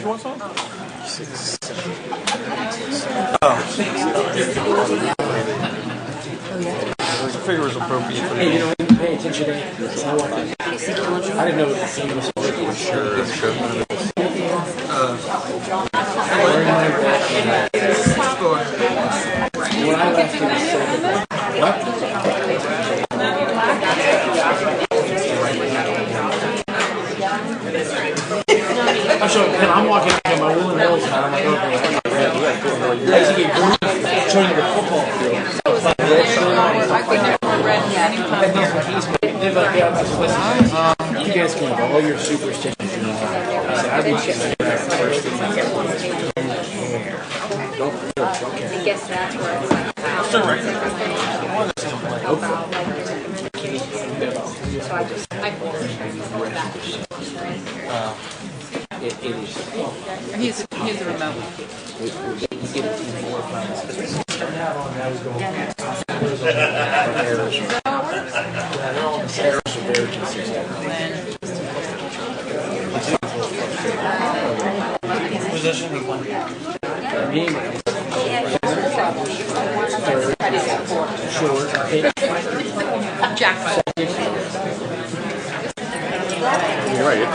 you want some? I figure it was appropriate. Hey, you know, pay attention to it. I didn't know what the scene was for. Sure. When I left, he was saying, I'm sure, and I'm walking in my Woodland Hills and I'm like, okay, I used to get grouped showing you the football field. You guys can have all your superstitions, you know. I said, I've been checking that first thing. Don't care. I guess that's where it's like, so I It is. he's a remote. Jack. You're right.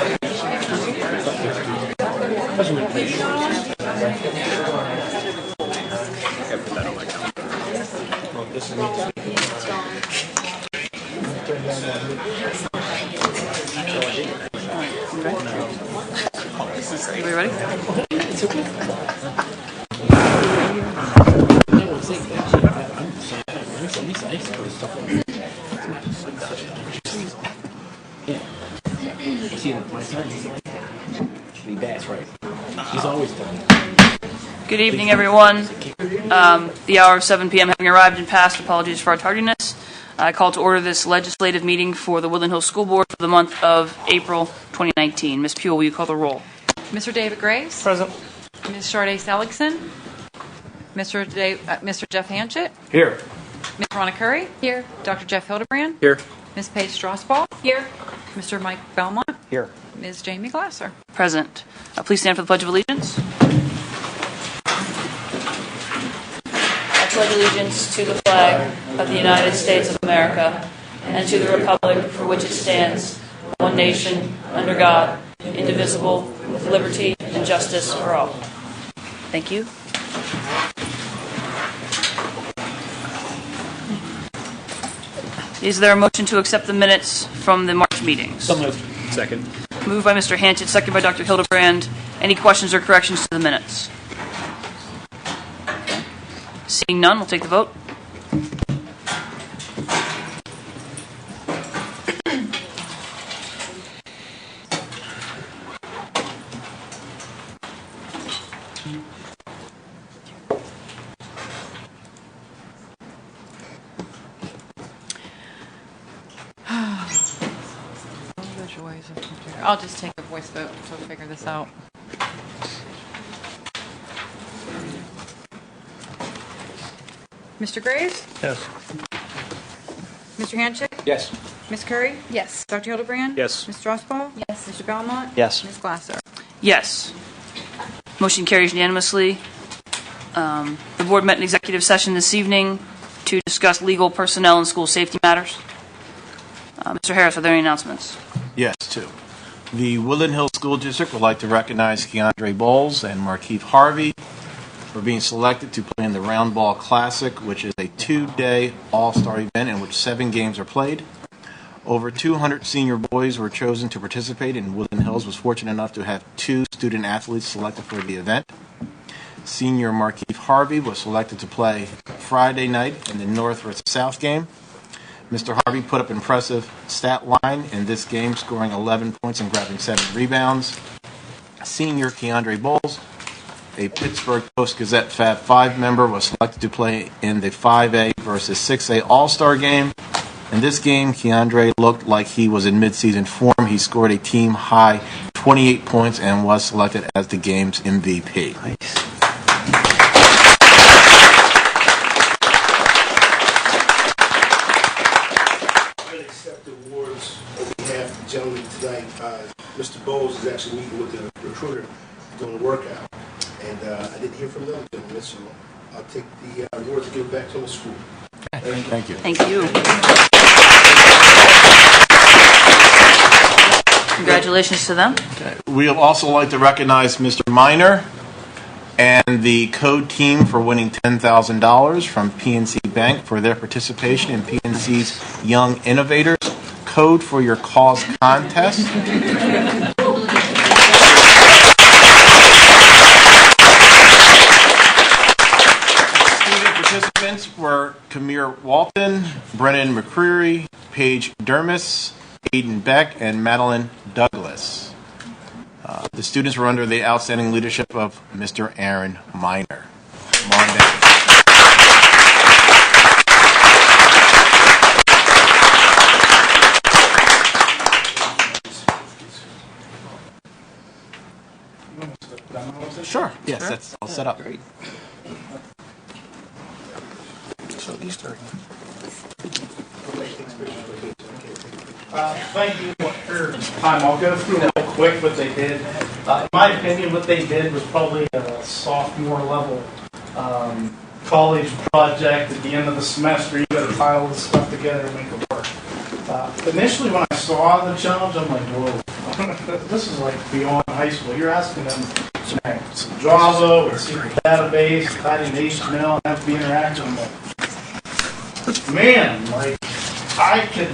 Everybody ready? See, my son, he's like that. That's right. He's always done it. Good evening, everyone. The hour of 7 p.m. having arrived and passed, apologies for our tardiness. I call to order this legislative meeting for the Woodland Hills School Board for the month of April 2019. Ms. Puel, will you call the roll? Mr. David Graves. Present. Ms. Sade Seligson. Mr. Jeff Hanchett. Here. Ms. Ronna Curry. Here. Dr. Jeff Hildebrand. Here. Ms. Paige Strasbaugh. Here. Mr. Mike Belmont. Here. Ms. Jamie Glasser. Present. Please stand for the Pledge of Allegiance. I pledge allegiance to the flag of the United States of America and to the republic for which it stands, one nation, under God, indivisible, with liberty and justice for all. Thank you. Is there a motion to accept the minutes from the March meetings? So moved. Second. Moved by Mr. Hanchett, seconded by Dr. Hildebrand. Any questions or corrections to the minutes? Seeing none, we'll take the vote. I'll just take a voice vote to figure this out. Mr. Graves? Yes. Mr. Hanchett? Yes. Ms. Curry? Yes. Dr. Hildebrand? Yes. Ms. Strasbaugh? Yes. Mr. Belmont? Yes. Ms. Glasser? Yes. Motion carries unanimously. The board met in executive session this evening to discuss legal, personnel, and school safety matters. Mr. Harris, are there any announcements? Yes, two. The Woodland Hills School District would like to recognize Keandre Bowles and Markeith Harvey for being selected to play in the Round Ball Classic, which is a 2-day all-star event in which 7 games are played. Over 200 senior boys were chosen to participate, and Woodland Hills was fortunate enough to have 2 student athletes selected for the event. Senior Markeith Harvey was selected to play Friday night in the North versus South game. Mr. Harvey put up an impressive stat line in this game, scoring 11 points and grabbing 7 rebounds. Senior Keandre Bowles, a Pittsburgh Post-Gazette Fab 5 member, was selected to play in the 5A versus 6A All-Star game. In this game, Keandre looked like he was in midseason form. He scored a team-high 28 points and was selected as the game's MVP. Nice. Gentlemen tonight, Mr. Bowles is actually meeting with the recruiter doing the workout. And I didn't hear from them, gentlemen, so I'll take the award to give back to the school. Thank you. Thank you. Congratulations to them. We would also like to recognize Mr. Miner and the code team for winning $10,000 from PNC Bank for their participation in PNC's Young Innovators Code for Your Cause contest. Student participants were Kamir Walton, Brennan McCreary, Paige Dermis, Aiden Beck, and Madeline Douglas. The students were under the outstanding leadership of Mr. Aaron Miner. Come on down. Sure. Yes, that's all set up. Great. So these three. Thank you for your time. I'll go through real quick what they did. In my opinion, what they did was probably a sophomore level college project. At the end of the semester, you got to tie all this stuff together and make it work. Initially, when I saw the challenge, I'm like, whoa, this is like beyond high school. You're asking them some Java with SQL database, typing HTML, and have to be interactive. I'm like, man, like I could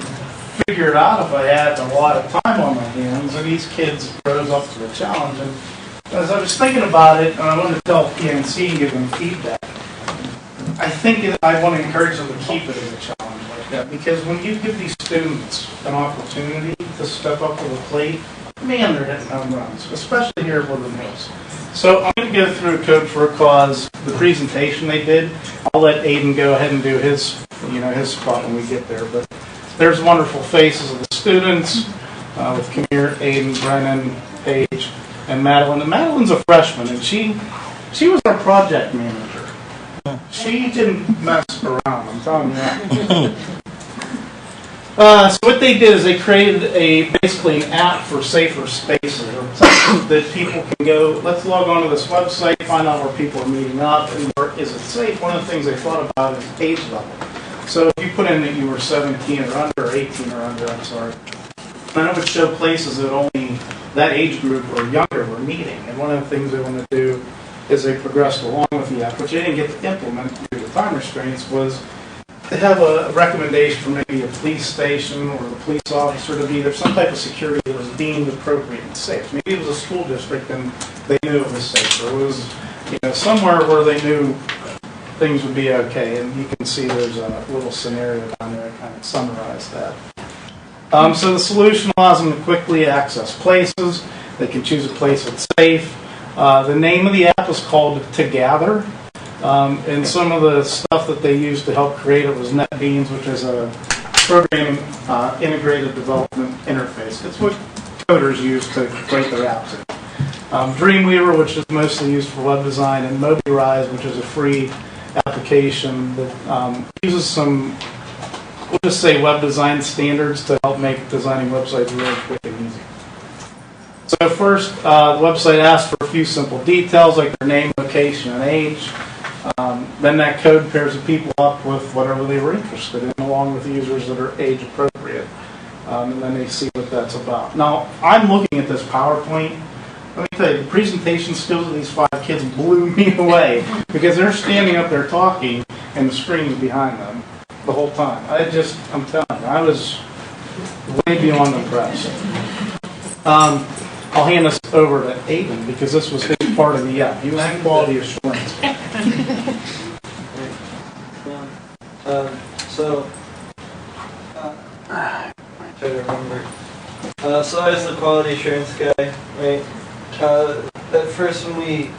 figure it out if I had a lot of time on my hands, and these kids rose up to the challenge. And as I was thinking about it, and I wanted to tell PNC and give them feedback, I think I want to encourage them to keep it as a challenge like that, because when you give these students an opportunity to step up to the plate, man, they're hitting home runs, especially here at Woodland Hills. So I'm going to go through Code for a Cause, the presentation they did. I'll let Aiden go ahead and do his spot when we get there, but there's wonderful faces of the students with Kamir, Aiden, Brennan, Paige, and Madeline. And Madeline's a freshman, and she was our project manager. She didn't mess around, I'm telling you that. So what they did is they created basically an app for safer spaces, or something that people can go, let's log on to this website, find out where people are meeting up, and where is it safe. One of the things they thought about is age level. So if you put in that you were 17 or under, or 18 or under, then it would show places that only that age group or younger were meeting. And one of the things they want to do as they progressed along with the app, which they didn't get to implement due to time restraints, was to have a recommendation from maybe a police station or the police officer to be there, some type of security that was deemed appropriate and safe. Maybe it was a school district and they knew it was safe, or it was somewhere where they knew things would be okay. And you can see there's a little scenario down there that kind of summarized that. So the solution allows them to quickly access places. They can choose a place that's safe. The name of the app is called Together. And some of the stuff that they used to help create it was NetBeans, which is a program integrated development interface. It's what coders use to create their apps in. Dreamweaver, which is mostly used for web design, and MobiRise, which is a free application that uses some, we'll just say, web design standards to help make designing websites really quick and easy. So first, the website asks for a few simple details like their name, location, and age. Then that code pairs the people up with whatever they were interested in, along with users that are age appropriate. And then they see what that's about. Now, I'm looking at this PowerPoint. Let me tell you, the presentation skills of these 5 kids blew me away because they're standing up there talking and the screen's behind them the whole time. I'm telling you, I was way beyond impressed. I'll hand this over to Aiden because this was his part of the app. He was in quality assurance. Try to remember. So I was the quality assurance guy, right? At first when we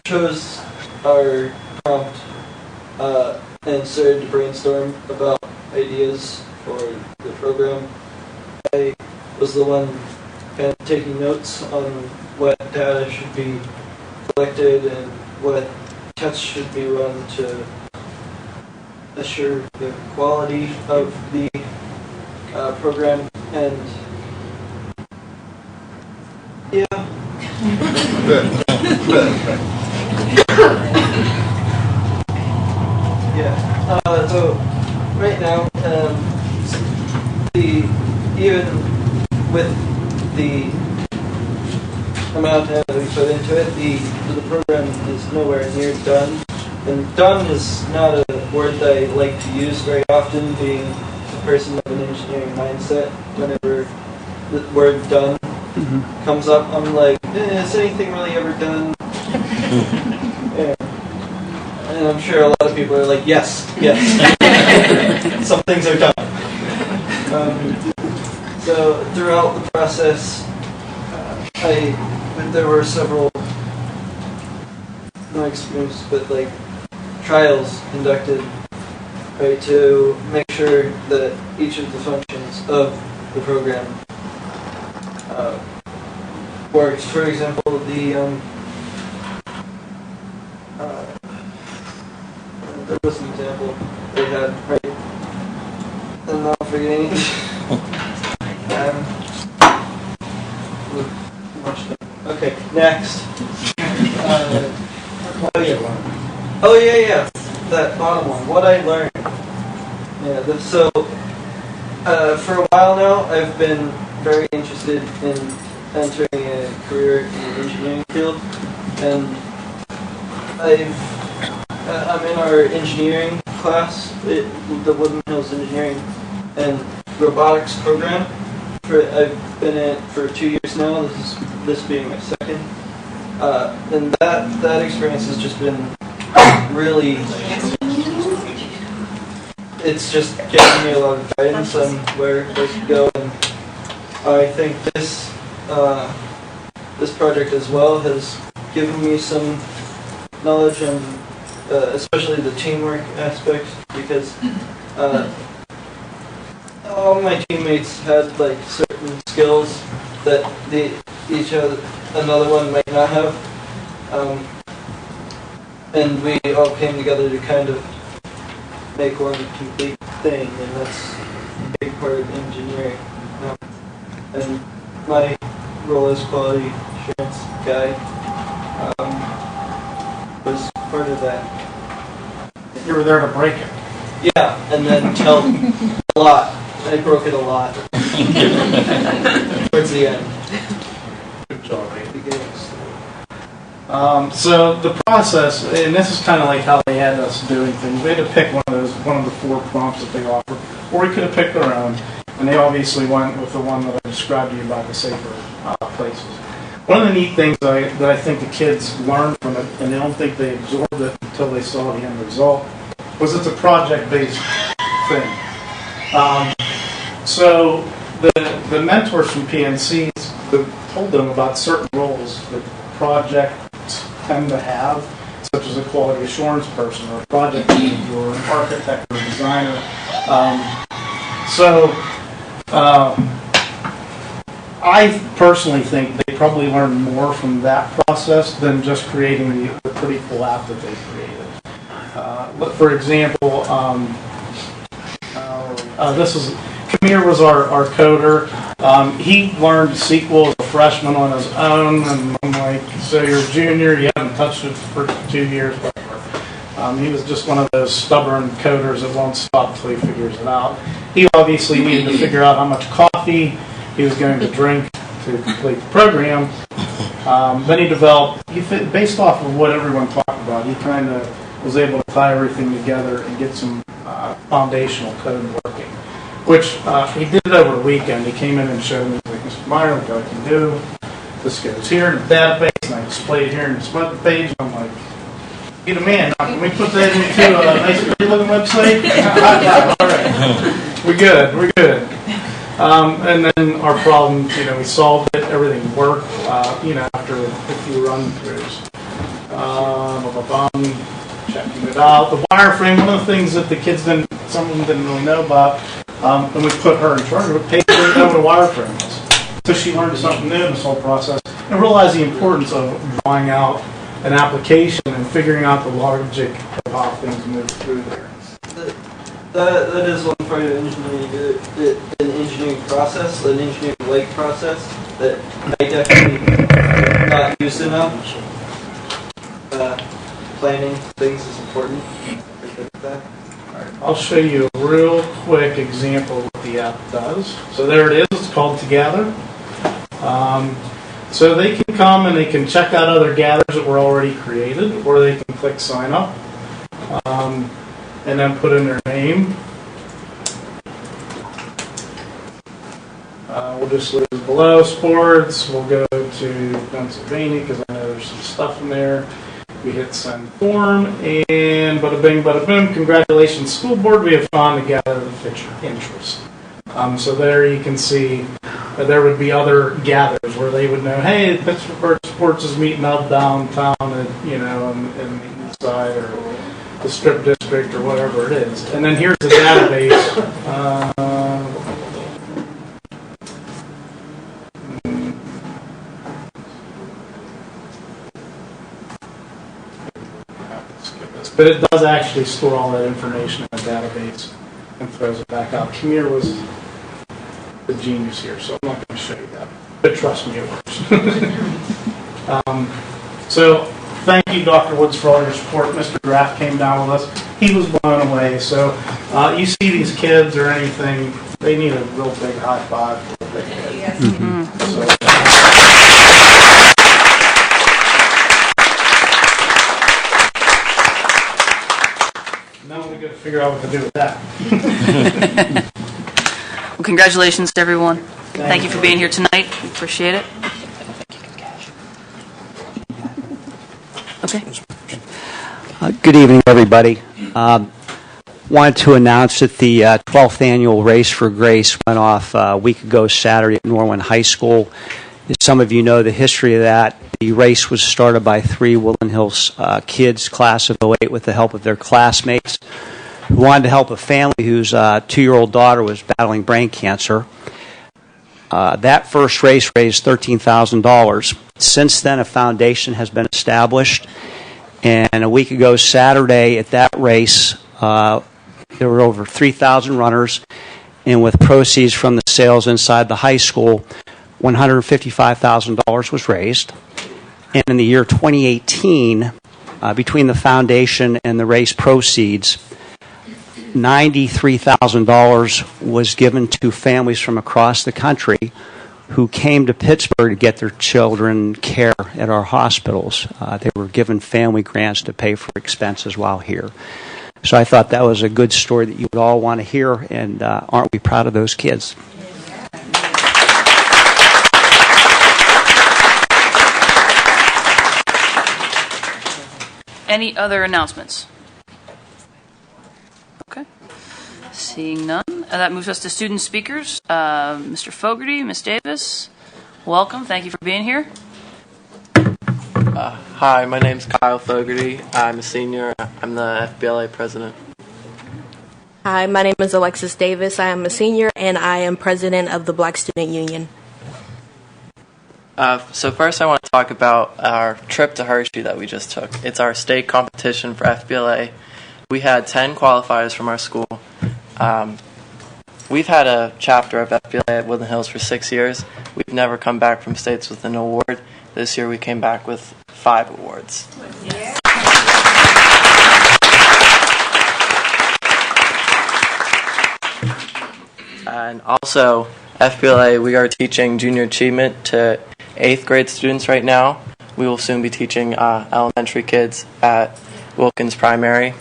chose our prompt and started to brainstorm about ideas for the program, I was the one kind of taking notes on what data should be collected and what tests should be run to assure the quality of the program. And yeah. Yeah. So right now, even with the amount of time that we put into it, the program is nowhere near done. And done is not a word that I like to use very often, being a person of an engineering mindset. Whenever the word done comes up, I'm like, is anything really ever done? Yeah. And I'm sure a lot of people are like, yes. Some things are done. So throughout the process, there were several, not experiences, but like trials conducted, right, to make sure that each of the functions of the program works. For example, there was an example they had, right? I'm not forgetting. Okay, next. Yeah. That bottom one. What I learned. Yeah. So, for a while now, I've been very interested in entering a career in the engineering field, and I'm in our engineering class, the Woodland Hills Engineering and Robotics program. I've been in it for 2 years now. This being my second, and that experience has just been really. It's just giving me a lot of guidance on where to go, and I think this project as well has given me some knowledge on especially the teamwork aspect, because all my teammates had like certain skills that another one might not have, and we all came together to kind of make one complete thing, and that's a big part of engineering. And my role as quality assurance guy was part of that. You were there to break it. Yeah, and then tell a lot. I broke it a lot towards the end. Good job, so the process, and this is kind of like how they had us doing things. We had to pick one of the 4 prompts that they offered, or we could have picked our own. And they obviously went with the one that I described to you about the safer places. One of the neat things that I think the kids learned from it, and they don't think they absorbed it until they saw the end result, was it's a project-based thing. So the mentors from PNCs told them about certain roles that projects tend to have, such as a quality assurance person, or a project manager, or an architect, or a designer. I personally think they probably learned more from that process than just creating the pretty cool app that they created. For example, Kamir was our coder. He learned SQL as a freshman on his own, and I'm like, so you're a junior, you haven't touched it for 2 years, whatever. He was just one of those stubborn coders that won't stop until he figures it out. He obviously needed to figure out how much coffee he was going to drink to complete the program. Then he developed, based off of what everyone talked about, he kind of was able to tie everything together and get some foundational code working, which he did it over the weekend. He came in and showed me, like, Mr. Meyer, look what I can do. This goes here in the database, and I display it here in the split page. I'm like, be the man. Now, can we put that into a nice pretty looking website? All right. We're good. And then our problem, we solved it. Everything worked, after a few run-throughs. Checking it out. The wireframe, one of the things that the kids some of them didn't really know about, and we put her in charge of it, paid her to know what a wireframe was. So she learned something new in this whole process and realized the importance of drawing out an application and figuring out the logic of how things move through there. That is one part of engineering, an engineering process, an engineering-like process that I definitely not used enough. planning things is important. I'll show you a real quick example of what the app does. So there it is. It's called Together. So they can come and they can check out other gathers that were already created, or they can click sign up and then put in their name. We'll just leave below sports. We'll go to Pennsylvania because I know there's some stuff in there. We hit send form, and bada bing, bada boom. Congratulations, school board. We have found a gather that fits your interest. So there you can see there would be other gathers where they would know, hey, Pittsburgh Sports is meeting up downtown at, in the east side or the strip district or whatever it is. And then here's the database. But it does actually store all that information in a database and throws it back out. Kamir was the genius here, so I'm not going to show you that. But trust me, it works. So thank you, Dr. Woods, for all your support. Mr. Graff came down with us. He was blown away. So you see these kids or anything, they need a real big high five for what they did. So, now we're going to figure out what to do with that. Well, congratulations to everyone. Thank you for being here tonight. We appreciate it. Okay. Good evening, everybody. Wanted to announce that the 12th annual Race for Grace went off a week ago Saturday at Norwin High School. As some of you know the history of that, the race was started by 3 Woodland Hills kids, class of '08, with the help of their classmates who wanted to help a family whose 2-year-old daughter was battling brain cancer. That first race raised $13,000. Since then, a foundation has been established, and a week ago Saturday at that race, there were over 3,000 runners, and with proceeds from the sales inside the high school, $155,000 was raised. And in the year 2018, between the foundation and the race proceeds, $93,000 was given to families from across the country who came to Pittsburgh to get their children care at our hospitals. They were given family grants to pay for expenses while here. So I thought that was a good story that you would all want to hear, and aren't we proud of those kids? Any other announcements? Okay. Seeing none. That moves us to student speakers. Mr. Fogarty, Ms. Davis, welcome. Thank you for being here. Hi, my name's Kyle Fogarty. I'm a senior. I'm the FBLA president. Hi, my name is Alexis Davis. I am a senior, and I am president of the Black Student Union. So first I want to talk about our trip to Hershey that we just took. It's our state competition for FBLA. We had 10 qualifiers from our school. We've had a chapter of FBLA at Woodland Hills for 6 years. We've never come back from states with an award. This year we came back with 5 awards. Yeah. And also, FBLA, we are teaching junior achievement to 8th grade students right now. We will soon be teaching elementary kids at Wilkins Primary.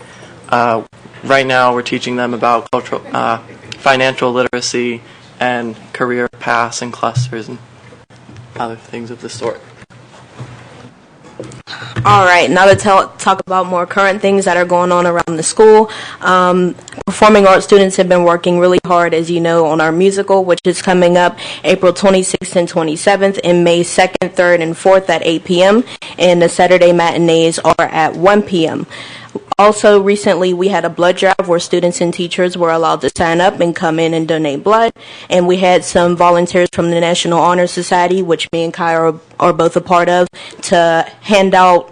Right now we're teaching them about cultural, financial literacy and career paths and clusters and other things of the sort. All right, now to talk about more current things that are going on around the school. Performing arts students have been working really hard, as you know, on our musical, which is coming up April 26th and 27th, and May 2nd, 3rd, and 4th at 8 p.m., and the Saturday matinees are at 1 p.m. Also, recently we had a blood drive where students and teachers were allowed to sign up and come in and donate blood, and we had some volunteers from the National Honor Society, which me and Kai are both a part of, to hand out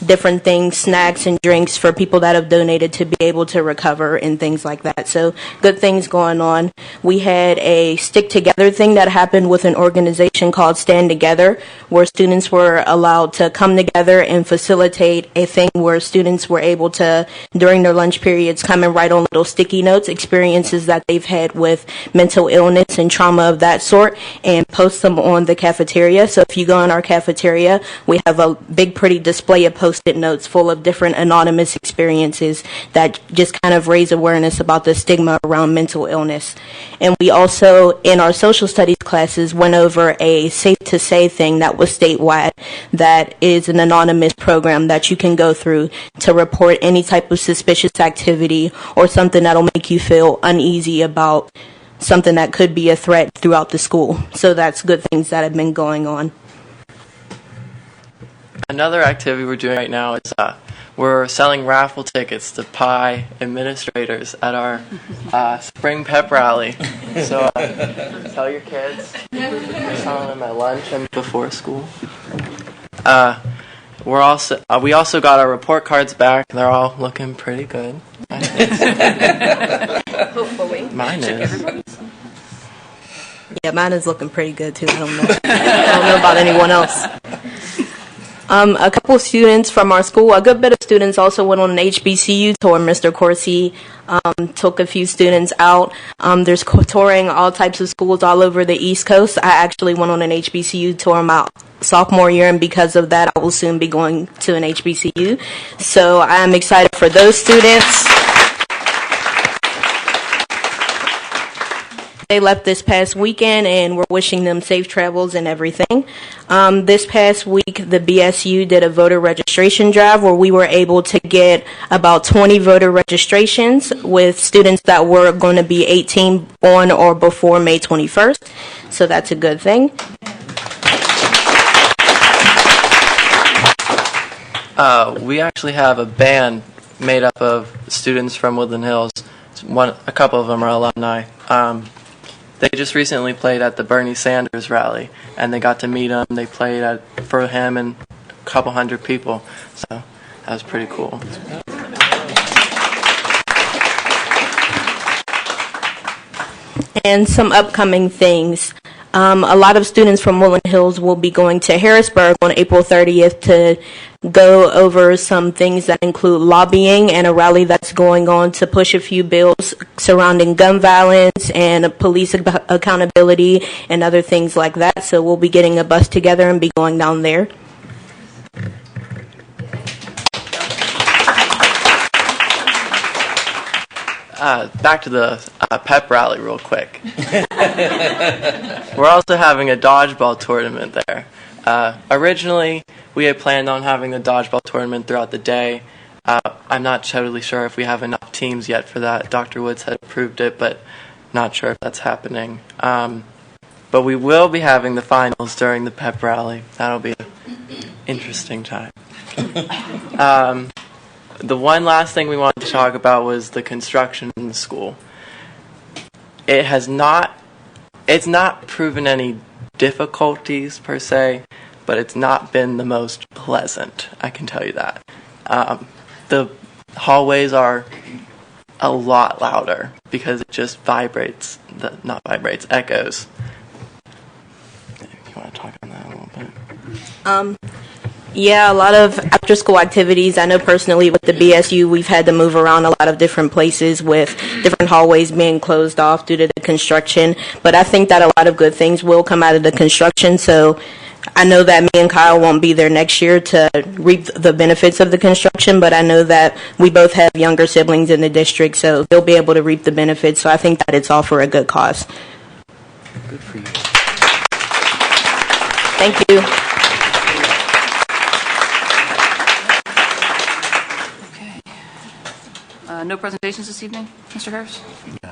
different things, snacks and drinks for people that have donated to be able to recover and things like that. So good things going on. We had a stick together thing that happened with an organization called Stand Together, where students were allowed to come together and facilitate a thing where students were able to, during their lunch periods, come and write on little sticky notes experiences that they've had with mental illness and trauma of that sort, and post them on the cafeteria. So if you go in our cafeteria, we have a big pretty display of post-it notes full of different anonymous experiences that just kind of raise awareness about the stigma around mental illness. And we also, in our social studies classes, went over a Safe to Say thing that was statewide, that is an anonymous program that you can go through to report any type of suspicious activity or something that'll make you feel uneasy about something that could be a threat throughout the school. So that's good things that have been going on. Another activity we're doing right now is we're selling raffle tickets to PI administrators at our spring pep rally. So tell your kids. We're selling them at lunch and before school. We also got our report cards back. They're all looking pretty good. Hopefully. Mine is. Yeah, mine is looking pretty good too. I don't know about anyone else. A couple of students from our school, a good bit of students also went on an HBCU tour. Mr. Corsi took a few students out. There's touring all types of schools all over the East Coast. I actually went on an HBCU tour my sophomore year, and because of that, I will soon be going to an HBCU. So I'm excited for those students. They left this past weekend, and we're wishing them safe travels and everything. This past week, the BSU did a voter registration drive where we were able to get about 20 voter registrations with students that were going to be 18 on or before May 21st. So that's a good thing. We actually have a band made up of students from Woodland Hills. A couple of them are alumni. They just recently played at the Bernie Sanders rally, and they got to meet him. They played for him and a couple hundred people, so that was pretty cool. And some upcoming things. A lot of students from Woodland Hills will be going to Harrisburg on April 30th to go over some things that include lobbying and a rally that's going on to push a few bills surrounding gun violence and police accountability and other things like that. So we'll be getting a bus together and be going down there. Back to the pep rally real quick. We're also having a dodgeball tournament there. Originally, we had planned on having the dodgeball tournament throughout the day. I'm not totally sure if we have enough teams yet for that. Dr. Woods had approved it, but not sure if that's happening. But we will be having the finals during the pep rally. That'll be an interesting time. The one last thing we wanted to talk about was the construction in the school. It's not proven any difficulties per se, but it's not been the most pleasant, I can tell you that. The hallways are a lot louder because it just echoes. You want to talk on that a little bit? Yeah, a lot of after-school activities. I know personally with the BSU, we've had to move around a lot of different places with different hallways being closed off due to the construction. But I think that a lot of good things will come out of the construction. So I know that me and Kyle won't be there next year to reap the benefits of the construction, but I know that we both have younger siblings in the district, so they'll be able to reap the benefits. So I think that it's all for a good cause. Good for you. Thank you. No presentations this evening, Mr. Harris? Okay.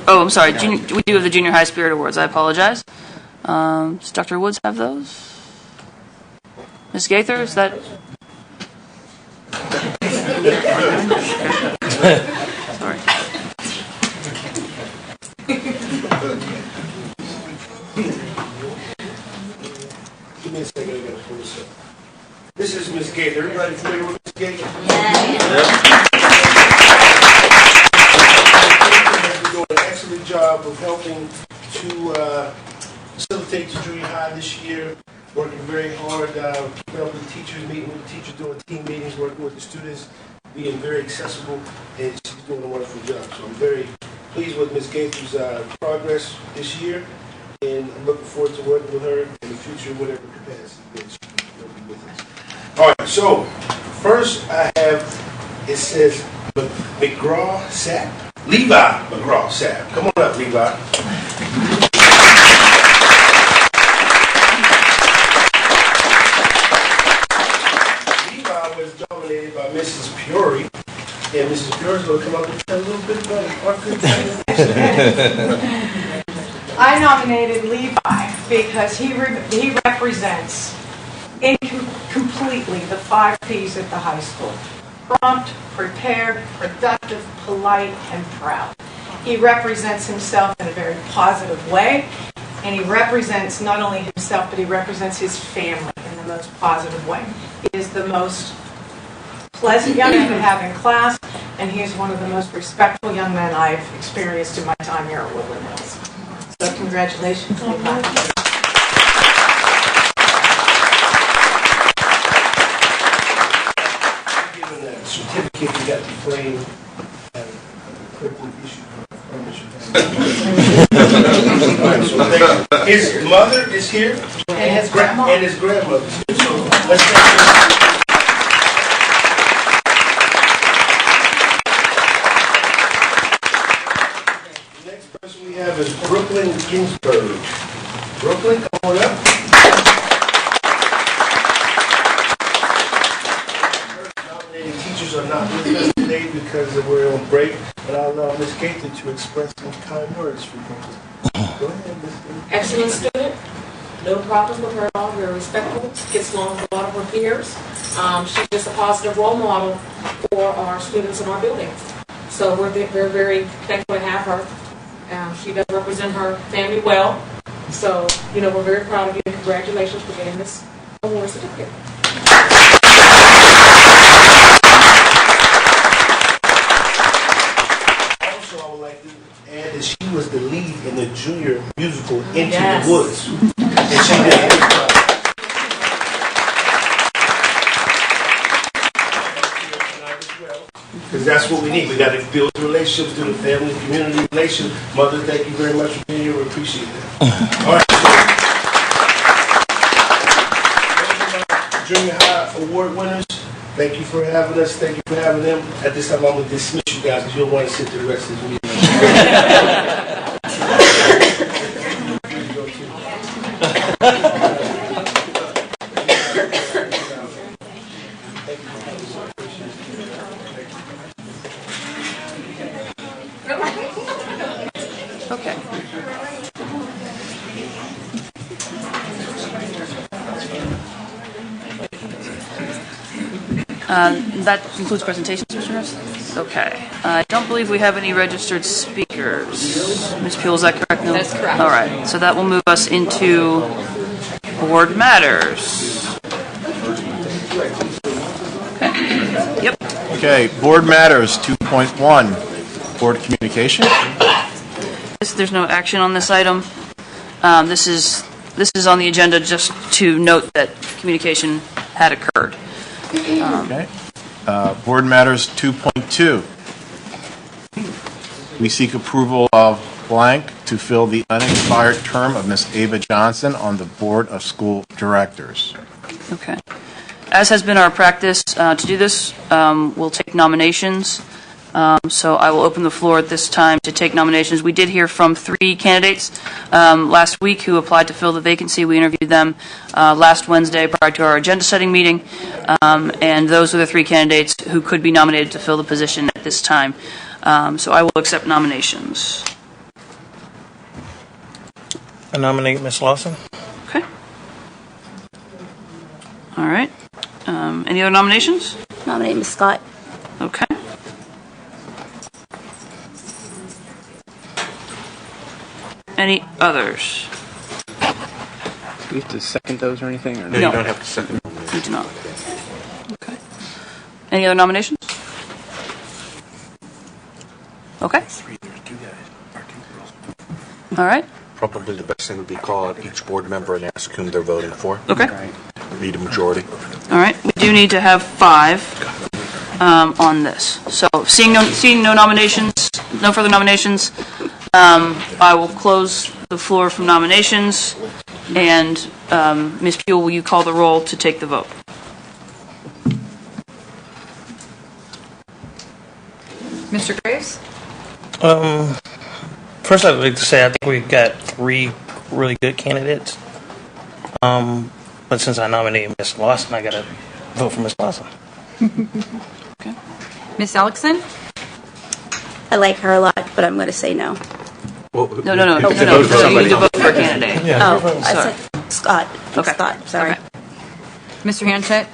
Oh, I'm sorry. We do have the Junior High Spirit Awards. I apologize. Does Dr. Woods have those? Ms. Gaither, is that? Sorry. We're doing an excellent job of helping to facilitate the junior high this year, working very hard, keeping up with the teachers, meeting with the teachers, doing team meetings, working with the students, being very accessible, and she's doing a wonderful job. So I'm very pleased with Ms. Gaither's progress this year, and I'm looking forward to working with her in the future, whatever capacity that she will be with us. All right, so first I have, it says McGraw Sapp. Levi McGraw Sapp. Come on up, Levi. Levi was dominated by Mrs. Peory, and Mrs. Peory is going to come up and tell a little bit about our good I nominated Levi because he represents completely the 5 P's at the high school. Prompt, prepared, productive, polite, and proud. He represents himself in a very positive way, and he represents not only himself, but he represents his family in the most positive way. He is the most pleasant young man to have in class, and he is one of the most respectful young men I've experienced in my time here at Woodland Hills. So congratulations, Levi. Certificate you got the frame and quickly issued permission. His mother is here, And his grandma. and his grandmother is here. So let's thank them. The next person we have is Brooklyn Ginsburg. Brooklyn, come on up. Teachers are not with us today because we're on break, but I'll allow Ms. Gaither to express some kind words for you. Go ahead, Ms. Gaither. Excellent student, no problems with her at all, very respectful, gets along with a lot of her peers. She's just a positive role model for our students in our buildings. So we're very thankful to have her. She does represent her family well. So, we're very proud of you and congratulations for getting this award certificate. And she was the lead in the junior musical Into the Woods. And she did a great job. Because that's what we need. We got to build relationships through the family, community relations. Mother, thank you very much for being here. We appreciate that. All right. So, junior high award winners, thank you for having us. Thank you for having them. At this time, I'm going to dismiss you guys because you'll want to sit through the rest of the meeting. Okay. That concludes presentations, Mr. Harris? Okay. I don't believe we have any registered speakers. Ms. Peel, is that correct? No? That's correct. All right. So that will move us into board matters. Okay. Yep. Okay, board matters 2.1, board communication. There's no action on this item. This is on the agenda just to note that communication had occurred. Okay. Board matters 2.2. We seek approval of blank to fill the unexpired term of Ms. Ava Johnson on the Board of School Directors. Okay. As has been our practice to do this, we'll take nominations. So I will open the floor at this time to take nominations. We did hear from 3 candidates last week who applied to fill the vacancy. We interviewed them last Wednesday prior to our agenda setting meeting, and those are the 3 candidates who could be nominated to fill the position at this time. So I will accept nominations. I nominate Ms. Lawson. Okay. All right. Any other nominations? Nominate Ms. Scott. Okay. Any others? Do you have to second those or anything? Or No, you don't have to second. We do not. Okay. Any other nominations? Okay. All right. Probably the best thing would be call out each board member and ask whom they're voting for. Okay. Need a majority. All right. We do need to have 5 on this. So seeing no nominations, no further nominations, I will close the floor from nominations. And Ms. Pugh, will you call the roll to take the vote? Mr. Graves? First, I'd like to say I think we've got 3 really good candidates. But since I nominated Ms. Lawson, I got to vote for Ms. Lawson. Okay. Ms. Alexson? I like her a lot, but I'm going to say no. No. You need to vote for a candidate. Oh, I said Scott. Okay. Scott, sorry. Okay. Mr. Hanchett?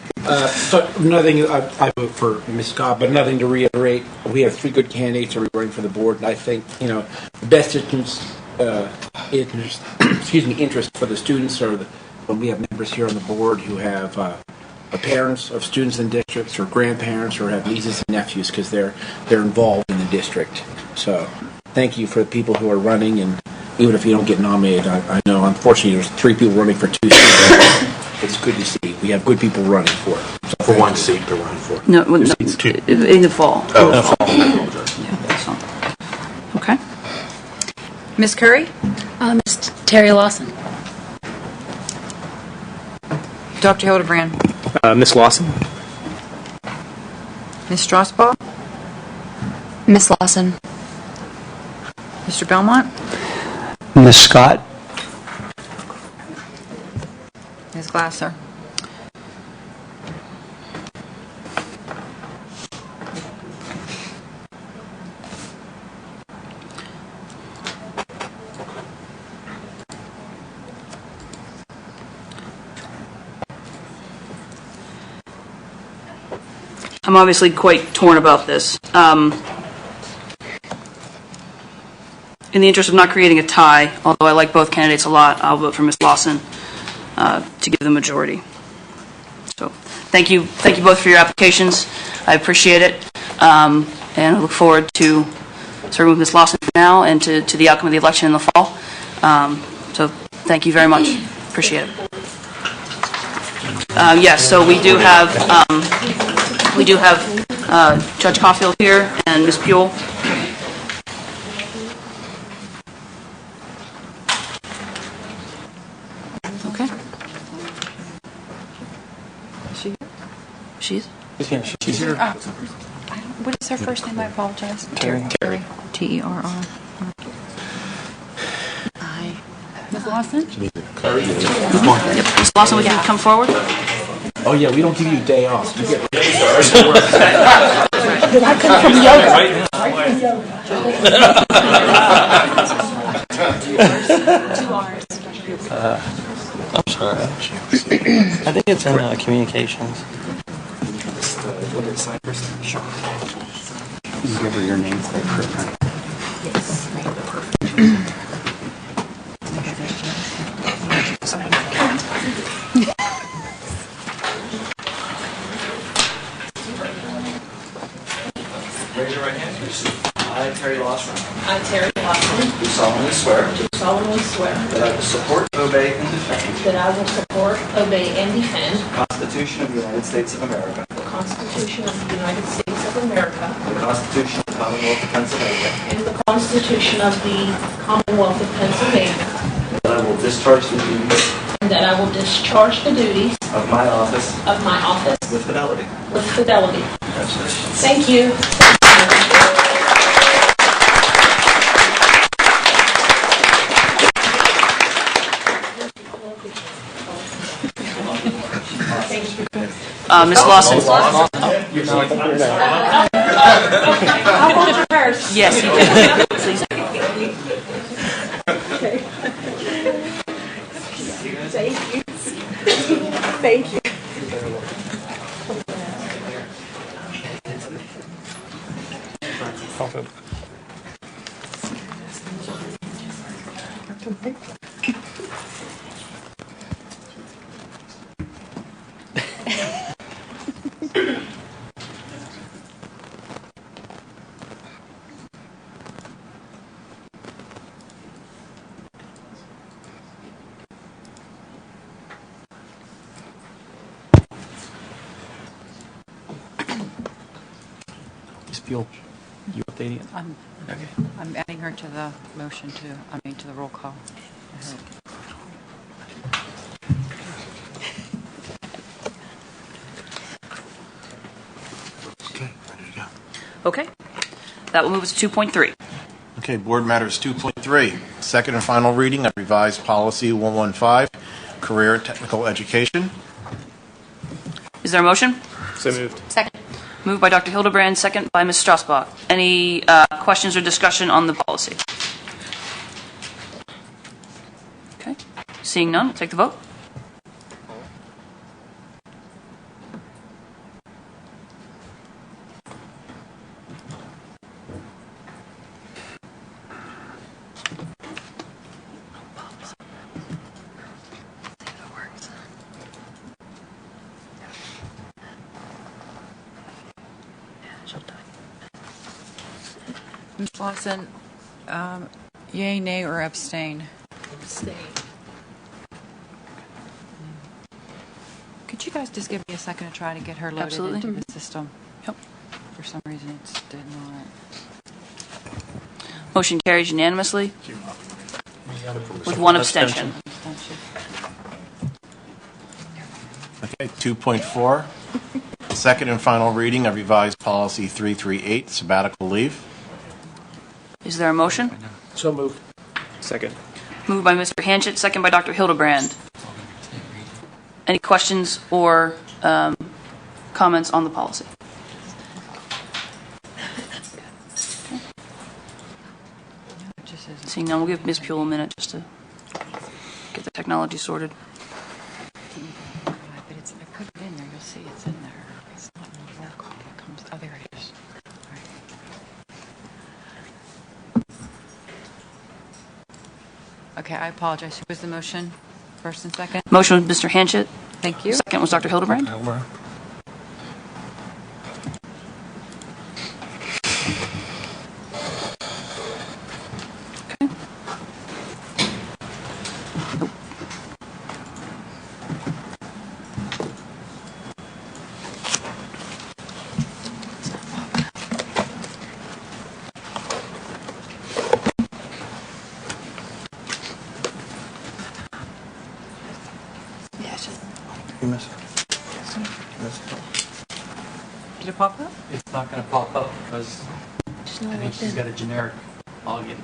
So nothing, I vote for Ms. Scott, but nothing to reiterate. We have 3 good candidates that are running for the board, and I think, the best interest for the students are when we have members here on the board who have parents of students in districts or grandparents or have nieces and nephews because they're involved in the district. So thank you for the people who are running, and even if you don't get nominated, I know unfortunately there's 3 people running for 2 seats. It's good to see. We have good people running for it. So For 1 seat they're running for. No, in the fall. Oh, Okay. Ms. Curry? Ms. Terry Lawson. Dr. Hildebrand? Miss Lawson. Ms. Strasbaugh? Miss Lawson. Mr. Belmont? Ms. Scott. Ms. Glasser? I'm obviously quite torn about this. In the interest of not creating a tie, although I like both candidates a lot, I'll vote for Ms. Lawson to give the majority. So thank you both for your applications. I appreciate it, and I look forward to serving with Ms. Lawson for now and to the outcome of the election in the fall. So thank you very much. Appreciate it. Yes, so we do have Judge Caulfield here and Ms. Buell. Okay. She's here. What is her first name? I apologize. Terry. Terror. Ms. Lawson? Yep. Ms. Lawson, would you come forward? Oh yeah, we don't give you a day off. You get Did I come from yoga? I'm sorry. I think it's in communications. Sure. You can give her your name. Raise your right hand. I, Terry Lawson, I, Terry Lawson, do solemnly swear do solemnly swear that I will support, obey, and defend that I will support, obey, and defend the Constitution of the United States of America, the Constitution of the United States of America, the Constitution of the Commonwealth of Pennsylvania, and the Constitution of the Commonwealth of Pennsylvania, that I will discharge the duties and that I will discharge the duties of my office with fidelity. Congratulations. Thank you. Ms. Lawson. I want you first. Yes, you can. Please. Okay. Thank you. You'll you updating it? I'm adding her to the motion to the roll call. I hope. Okay, ready to go. Okay. That will move us to 2.3. Okay, Board Matters 2.3, second and final reading of revised policy 115, career and technical education. Is there a motion? So moved. Second. Moved by Dr. Hildebrand, second by Ms. Strasbach. Any questions or discussion on the policy? Okay. Seeing none, we'll take the vote. Ms. Lawson, yay, nay, or abstain? Abstain. Could you guys just give me a second to try to get her loaded Absolutely. into the system? Yep. For some reason, it did not. Motion carries unanimously with one abstention. Okay, 2.4, second and final reading of revised policy 338, sabbatical leave. Is there a motion? So moved. Second. Moved by Mr. Hanchett, second by Dr. Hildebrand. Any questions or comments on the policy? Seeing none, we'll give Ms. Puel a minute just to get the technology sorted. But it's, I put it in there. You'll see it's in there. It's not in the work. It comes. Oh, there it is. All right. Okay, I apologize. Who was the motion? First and second? Motion was Mr. Hanchett. Thank you. Second was Dr. Hildebrand. You missed Did it pop up? It's not going to pop up because I think she's got a generic login.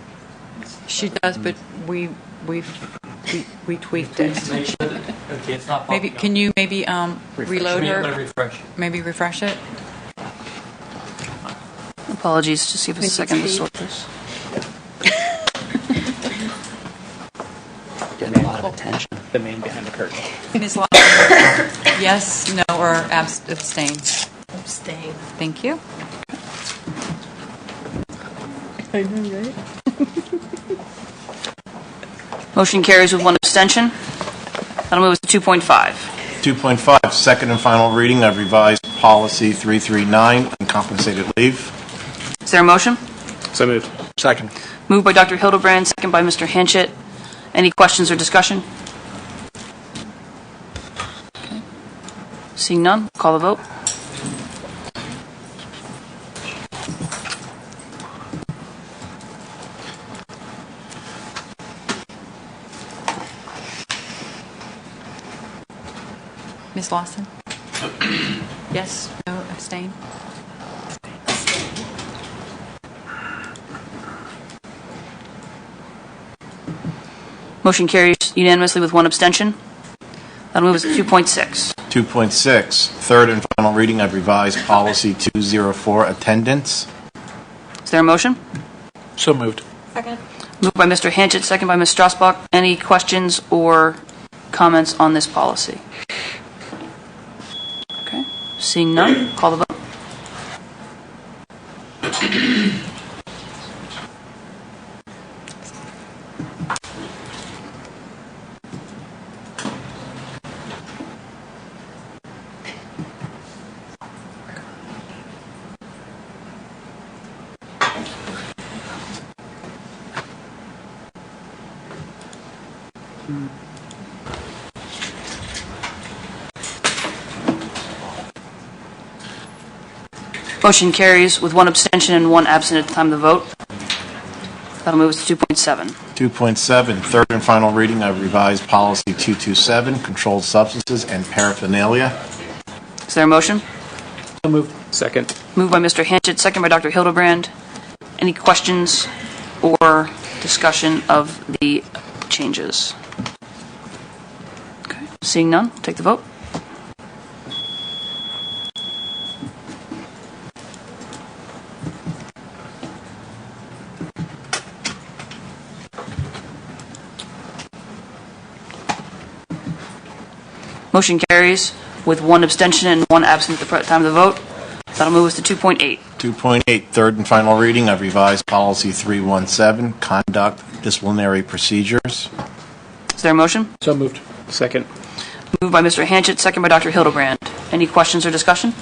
She does, but we tweaked it. Make sure that, okay, it's not popping Maybe up. can you maybe reload I'm going to her? refresh. Maybe refresh it. Apologies, just give us a second to sort this. Getting a lot of attention. The man behind the curtain. Ms. Lawson, yes, no, or abstain? Abstain. Thank you. I know, right? Motion carries with one abstention. That'll move us to 2.5. 2.5, second and final reading of revised policy 339, uncompensated leave. Is there a motion? So moved. Second. Moved by Dr. Hildebrand, second by Mr. Hanchett. Any questions or discussion? Okay. Seeing none, call the vote. Ms. Lawson? Yes, no, abstain? Motion carries unanimously with one abstention. That'll move us to 2.6. 2.6, third and final reading of revised policy 204, attendance. Is there a motion? So moved. Second. Moved by Mr. Hanchett, second by Ms. Strasbach. Any questions or comments on this policy? Okay. Seeing none, call the vote. Motion carries with one abstention and one absent at the time of the vote. That'll move us to 2.7. 2.7, third and final reading of revised policy 227, controlled substances and paraphernalia. Is there a motion? So moved. Second. Moved by Mr. Hanchett, second by Dr. Hildebrand. Any questions or discussion of the changes? Okay. Seeing none, take the vote. Motion carries with one abstention and one absent at the time of the vote. That'll move us to 2.8. 2.8, third and final reading of revised policy 317, conduct disciplinary procedures. Is there a motion? So moved. Second. Moved by Mr. Hanchett, second by Dr. Hildebrand. Any questions or discussion?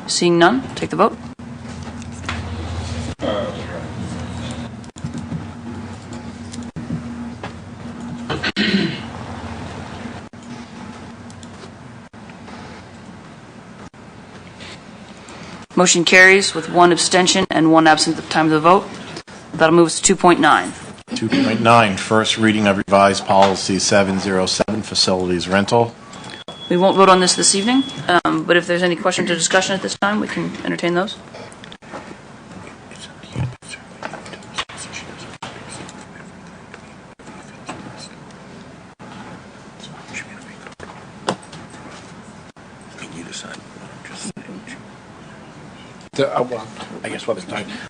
Seeing none, take the vote. Motion carries with one abstention and one absent at the time of the vote. That'll move us to 2.9. 2.9, first reading of revised policy 707, facilities rental. We won't vote on this evening, but if there's any questions or discussion at this time, we can entertain those.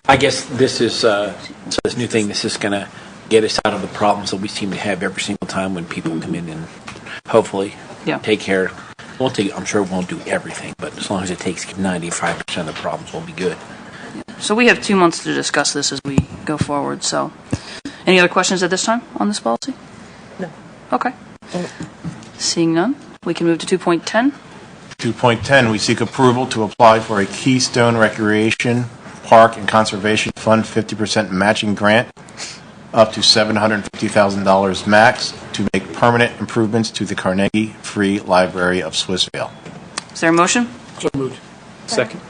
I guess this is this new thing. This is going to get us out of the problems that we seem to have every single time when people come in and hopefully take care. I'm sure it won't do everything, but as long as it takes 95% of the problems, we'll be good. So we have 2 months to discuss this as we go forward. So, any other questions at this time on this policy? No. Okay. Seeing none, we can move to 2.10. 2.10, we seek approval to apply for a Keystone Recreation, Park, and Conservation Fund 50% matching grant up to $750,000 max to make permanent improvements to the Carnegie Free Library of Swissvale. Is there a motion? So moved. Second.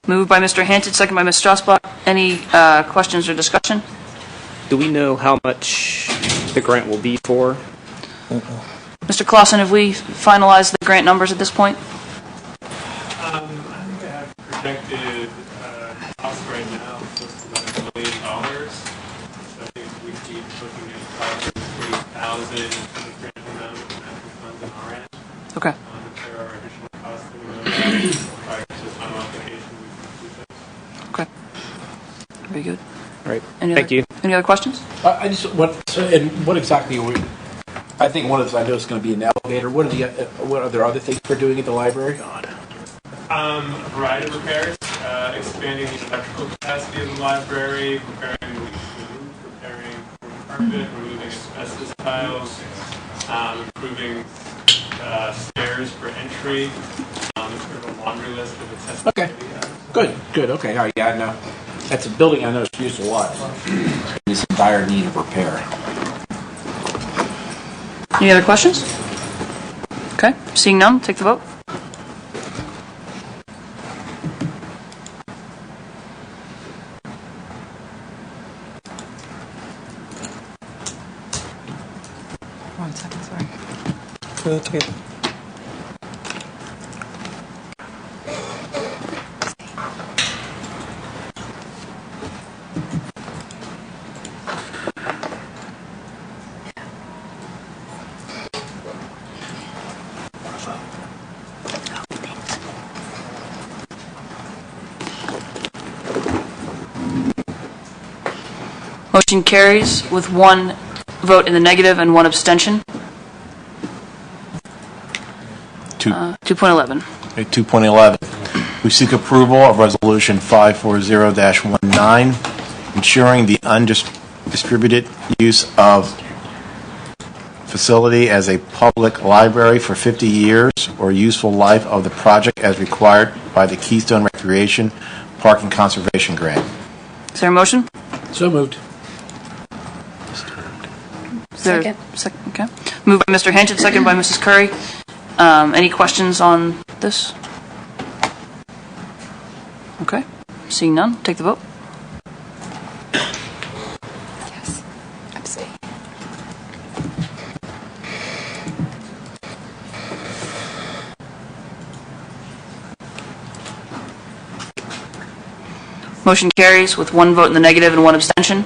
Moved by Mr. Hanchett, second by Ms. Strasbach. Any questions or discussion? Do we know how much the grant will be for? Mr. Clausen, have we finalized the grant numbers at this point? I think I have projected cost right now close to about $1 million. So I think we'd be looking at probably 40,000 for the grant amount of matching funds on our end. Okay. If there are additional costs that we know prior to the final application, we can include those. Okay. Very good. All right. Thank you. Any other questions? I just what exactly are we? I think one of the I know it's going to be an elevator. What are there other things we're doing at the library? A variety of repairs, expanding the electrical capacity of the library, preparing leaks to the roof, repairing carpet, removing asbestos tiles, improving stairs for entry. There's sort of a laundry list of accessibility. Okay. Good. Okay. All right. Yeah. No, that's a building I know is used a lot. It's in dire need of repair. Any other questions? Okay. Seeing none, take the vote. One second, sorry. Motion carries with one vote in the negative and one abstention. 2.11. 2.11. We seek approval of Resolution 540-19, ensuring the undistributed use of facility as a public library for 50 years or useful life of the project as required by the Keystone Recreation, Park, and Conservation Grant. Is there a motion? So moved. Second. Okay. Moved by Mr. Hanchett, second by Mrs. Curry. Any questions on this? Okay. Seeing none, take the vote. Yes. Abstain. Motion carries with 1 vote in the negative and 1 abstention.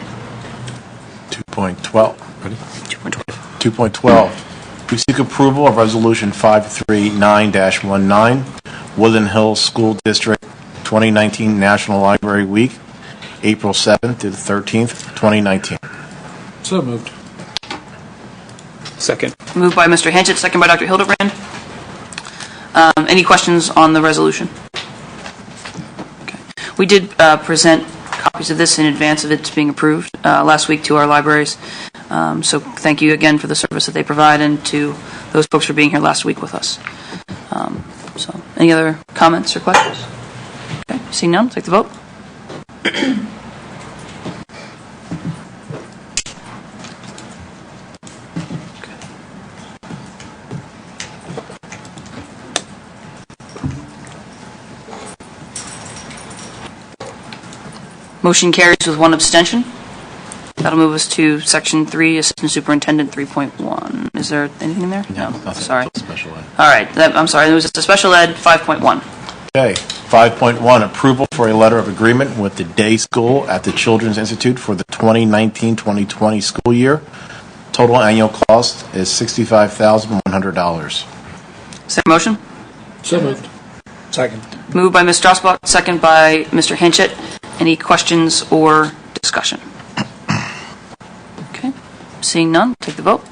2.12. Ready? 2.12. We seek approval of Resolution 539-19, Woodland Hills School District 2019 National Library Week, April 7th to the 13th, 2019. So moved. Second. Moved by Mr. Hanchett, second by Dr. Hildebrand. Any questions on the resolution? Okay. We did present copies of this in advance of its being approved last week to our libraries. So thank you again for the service that they provide and to those folks for being here last week with us. So any other comments or questions? Okay. Seeing none, take the vote. Motion carries with 1 abstention. That'll move us to Section 3, Assistant Superintendent 3.1. Is there anything in there? No, nothing. Sorry. Special ed. All right. I'm sorry. There was just a Special Ed 5.1. Okay. 5.1, approval for a letter of agreement with the day school at the Children's Institute for the 2019-2020 school year. Total annual cost is $65,100. Is there a motion? So moved. Second. Moved by Ms. Strasbach, second by Mr. Hanchett. Any questions or discussion? Okay. Seeing none, take the vote.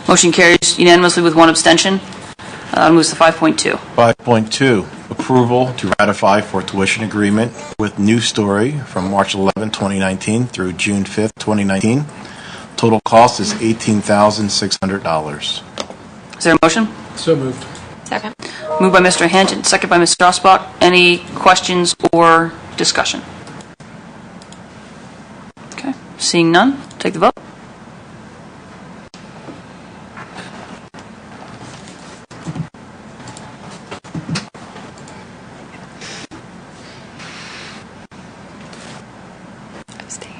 Motion carries unanimously with 1 abstention. Moves to 5.2. 5.2, approval to ratify for tuition agreement with New Story from March 11, 2019 through June 5th, 2019. Total cost is $18,600. Is there a motion? So moved. Second. Moved by Mr. Hanchett, second by Ms. Strasbach. Any questions or discussion? Okay. Seeing none, take the vote. Abstain.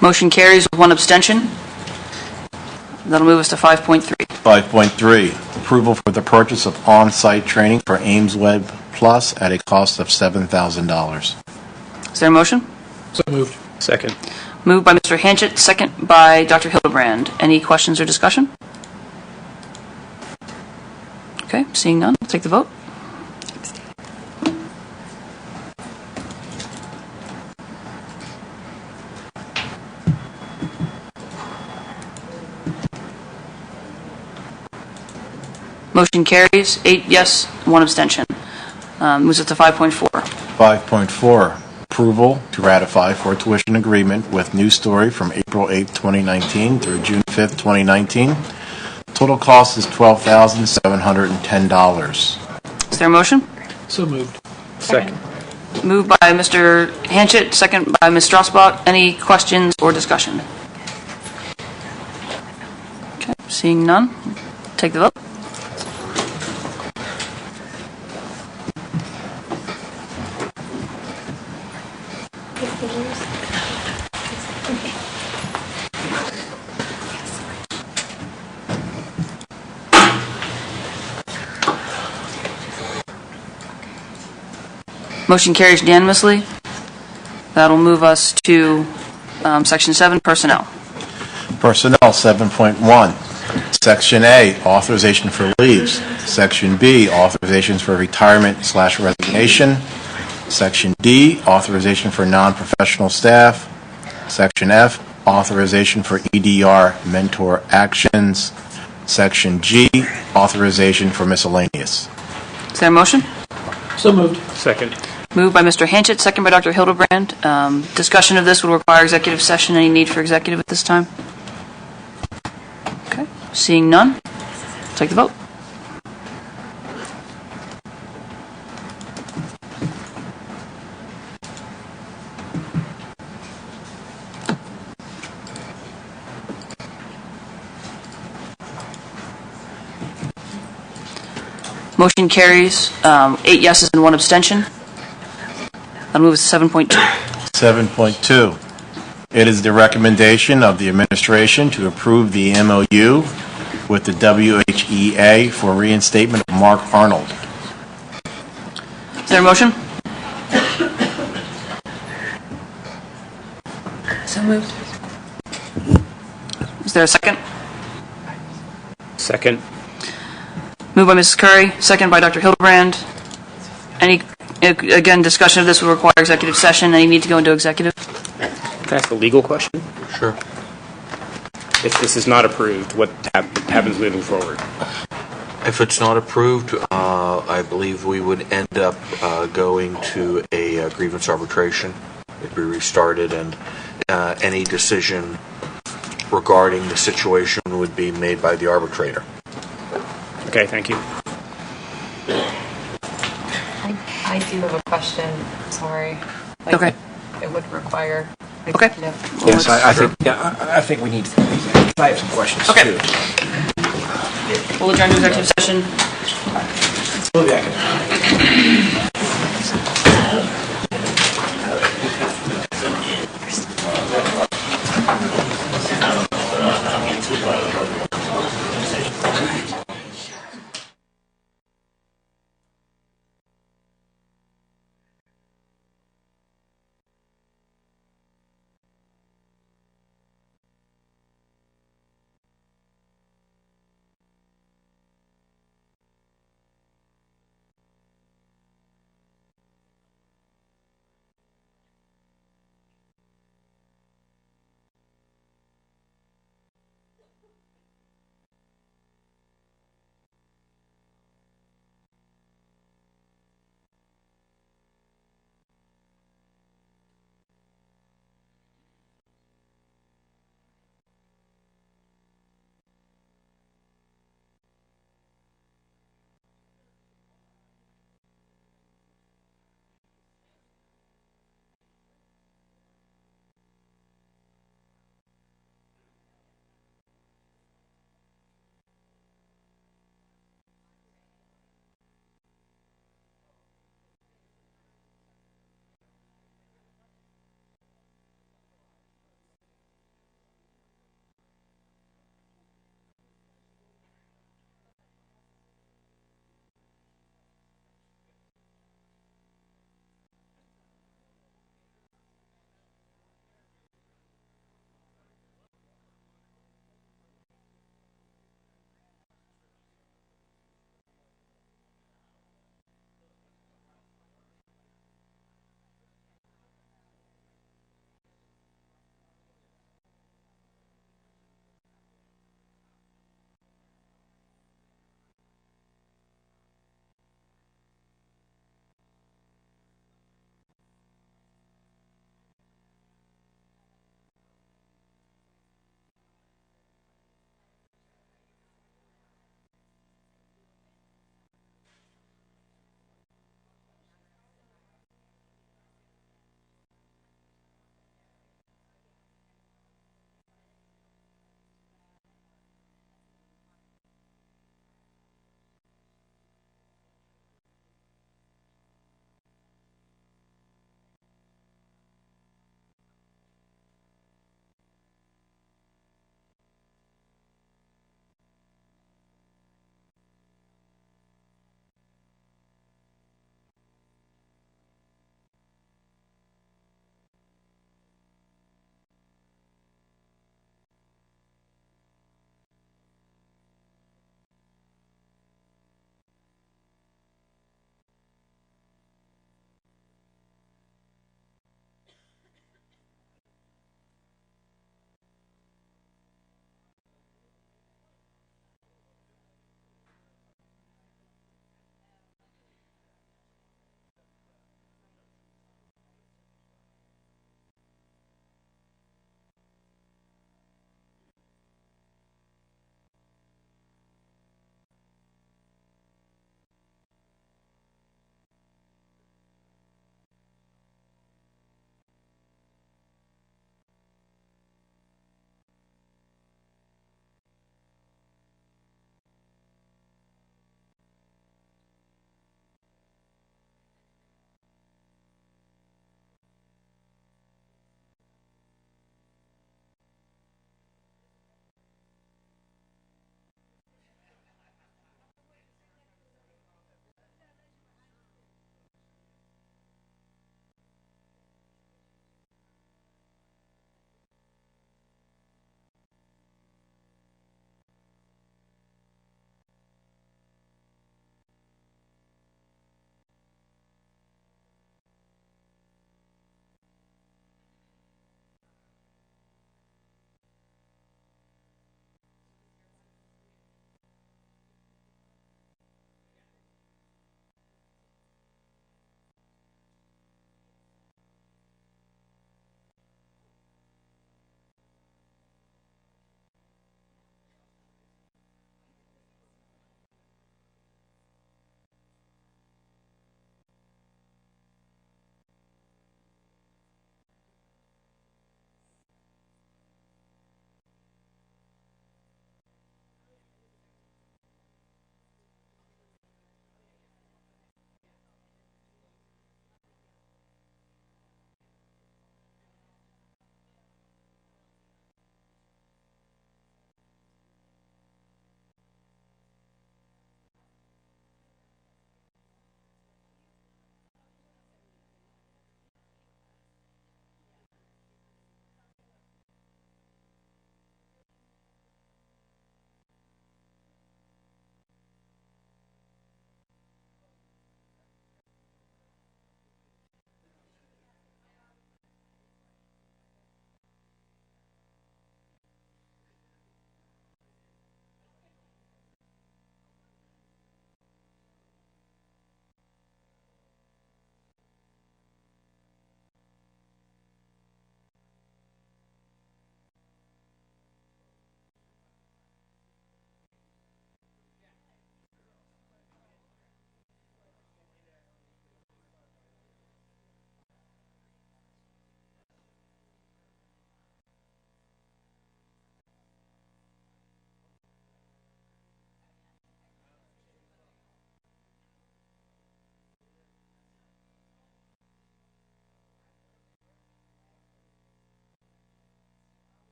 Motion carries with 1 abstention. That'll move us to 5.3. 5.3, approval for the purchase of on-site training for Ames Web Plus at a cost of $7,000. Is there a motion? So moved. Second. Moved by Mr. Hanchett, second by Dr. Hildebrand. Any questions or discussion? Okay, seeing none, we'll take the vote. Motion carries, 8 yes, 1 abstention. Moves it to 5.4. 5.4, approval to ratify for tuition agreement with New Story from April 8, 2019 through June 5th, 2019. Total cost is $12,710. Is there a motion? So moved. Second. Moved by Mr. Hanchett, second by Ms. Strasbach. Any questions or discussion? Okay, seeing none, take the vote. Motion carries unanimously. That'll move us to Section 7, Personnel. Personnel 7.1. Section A, authorization for leaves. Section B, authorizations for retirement/resignation. Section D, authorization for non-professional staff. Section F, authorization for EDR mentor actions. Section G, authorization for miscellaneous. Is there a motion? So moved. Second. Moved by Mr. Hanchett, second by Dr. Hildebrand. Discussion of this would require executive session. Any need for executive at this time? Okay. Seeing none, take the vote. Motion carries, 8 yeses and 1 abstention. I'll move to 7.2. 7.2. It is the recommendation of the administration to approve the MOU with the WHEA for reinstatement of Mark Arnold. Is there a motion? So moved. Is there a second? Second. Moved by Mrs. Curry, second by Dr. Hildebrand. Any, again, discussion of this will require executive session. Any need to go into executive? Can I ask a legal question? Sure. If this is not approved, what happens moving forward? If it's not approved, I believe we would end up going to a grievance arbitration. It'd be restarted, and any decision regarding the situation would be made by the arbitrator. Okay, thank you. I do have a question. Sorry. Okay. It would require. Okay. Yes, I think we need. I have some questions Okay. too. We'll adjourn to executive session. We'll be back.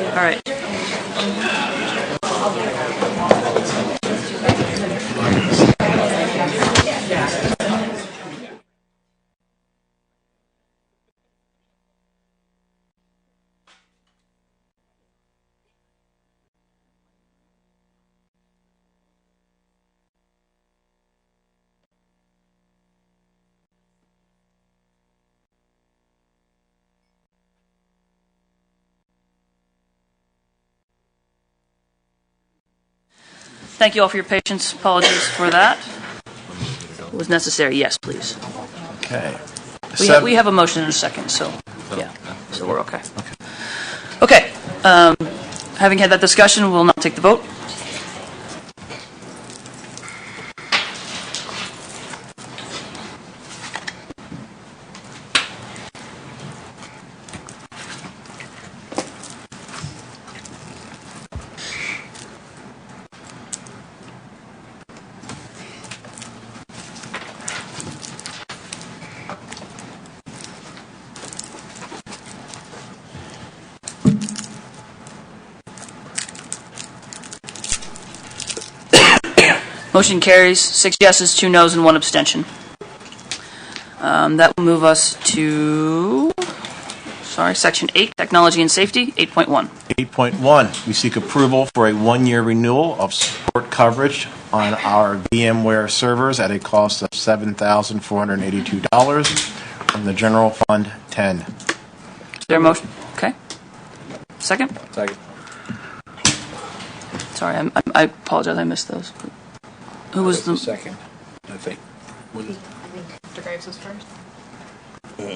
All right. Thank you all for your patience. Apologies for that. It was necessary. Yes, please. Okay. We have a motion in a second, so yeah, so we're okay. Okay. Having had that discussion, we'll now take the vote. Motion carries 6 yeses, 2 noes, and 1 abstention. That will move us to, Section 8, Technology and Safety, 8.1. 8.1, we seek approval for a 1-year renewal of support coverage on our VMware servers at a cost of $7,482 from the General Fund 10. Is there a motion? Okay. Second? Second. Sorry, I apologize, I missed those. Who was the second? I think. Mr. Graves was first.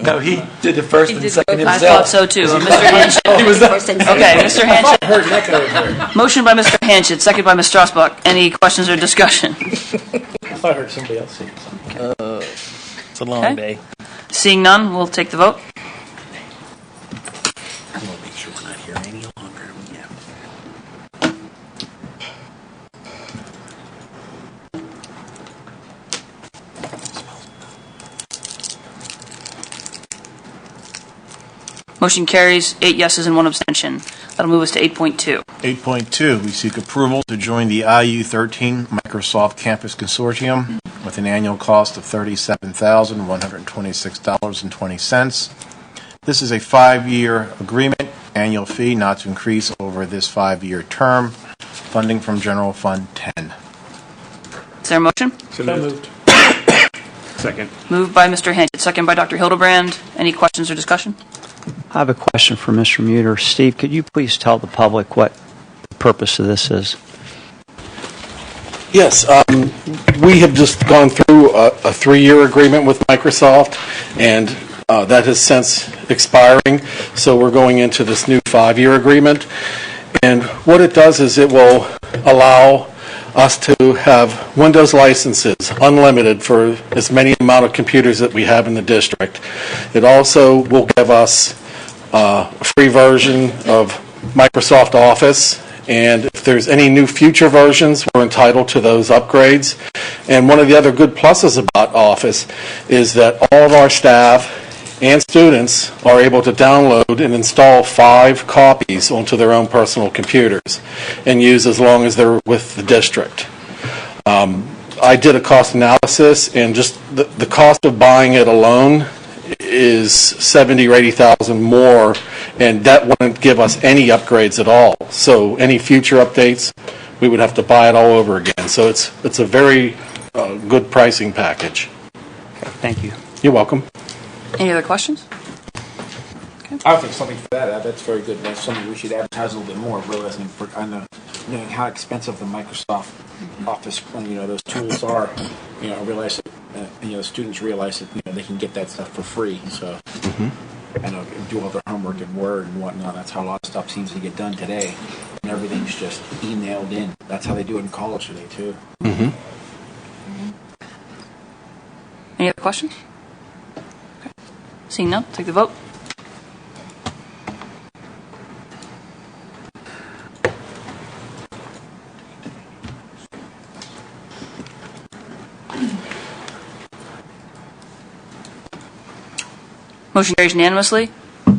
No, he did the first and second himself. I thought so too. Mr. Hanchett. He was Okay, Mr. Hanchett. Motion by Mr. Hanchett, second by Ms. Strasbach. Any questions or discussion? I thought I heard somebody else say something. It's a long day. Seeing none, we'll take the vote. I want to make sure we're not here any longer. Yeah. Motion carries 8 yeses and 1 abstention. That'll move us to 8.2. 8.2, we seek approval to join the IU13 Microsoft Campus Consortium with an annual cost of $37,126.20. This is a 5-year agreement, annual fee not to increase over this 5-year term, funding from General Fund 10. Is there a motion? So moved. Second. Moved by Mr. Hanchett, second by Dr. Hildebrand. Any questions or discussion? I have a question for Mr. Muter. Steve, could you please tell the public what the purpose of this is? Yes, we have just gone through a 3-year agreement with Microsoft, and that has since expiring, so we're going into this new 5-year agreement. And what it does is it will allow us to have Windows licenses, unlimited, for as many amount of computers that we have in the district. It also will give us a free version of Microsoft Office, and if there's any new future versions, we're entitled to those upgrades. And one of the other good pluses about Office is that all of our staff and students are able to download and install 5 copies onto their own personal computers and use as long as they're with the district. I did a cost analysis, and just the cost of buying it alone is $70,000 or $80,000 more, and that wouldn't give us any upgrades at all. So any future updates, we would have to buy it all over again. So it's a very good pricing package. Okay, thank you. You're welcome. Any other questions? I think something for that. That's very good. That's something we should advertise a little bit more, realizing knowing how expensive the Microsoft Office, those tools are. I realize that students realize that they can get that stuff for free. So and do all their homework in Word and whatnot. That's how a lot of stuff seems to get done today, and everything's just emailed in. That's how they do it in college today too. Any other questions? Okay. Seeing none, take the vote. Motion carries unanimously.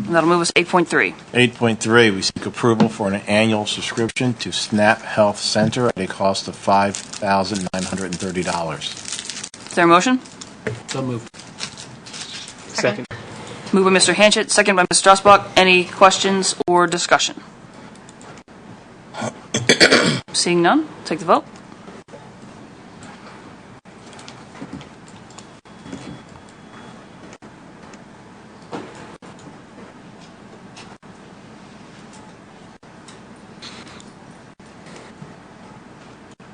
And that'll move us to 8.3. 8.3, we seek approval for an annual subscription to Snap Health Center at a cost of $5,930. Is there a motion? So moved. Second. Moved by Mr. Hanchett, second by Ms. Strasbach. Any questions or discussion? Seeing none, take the vote.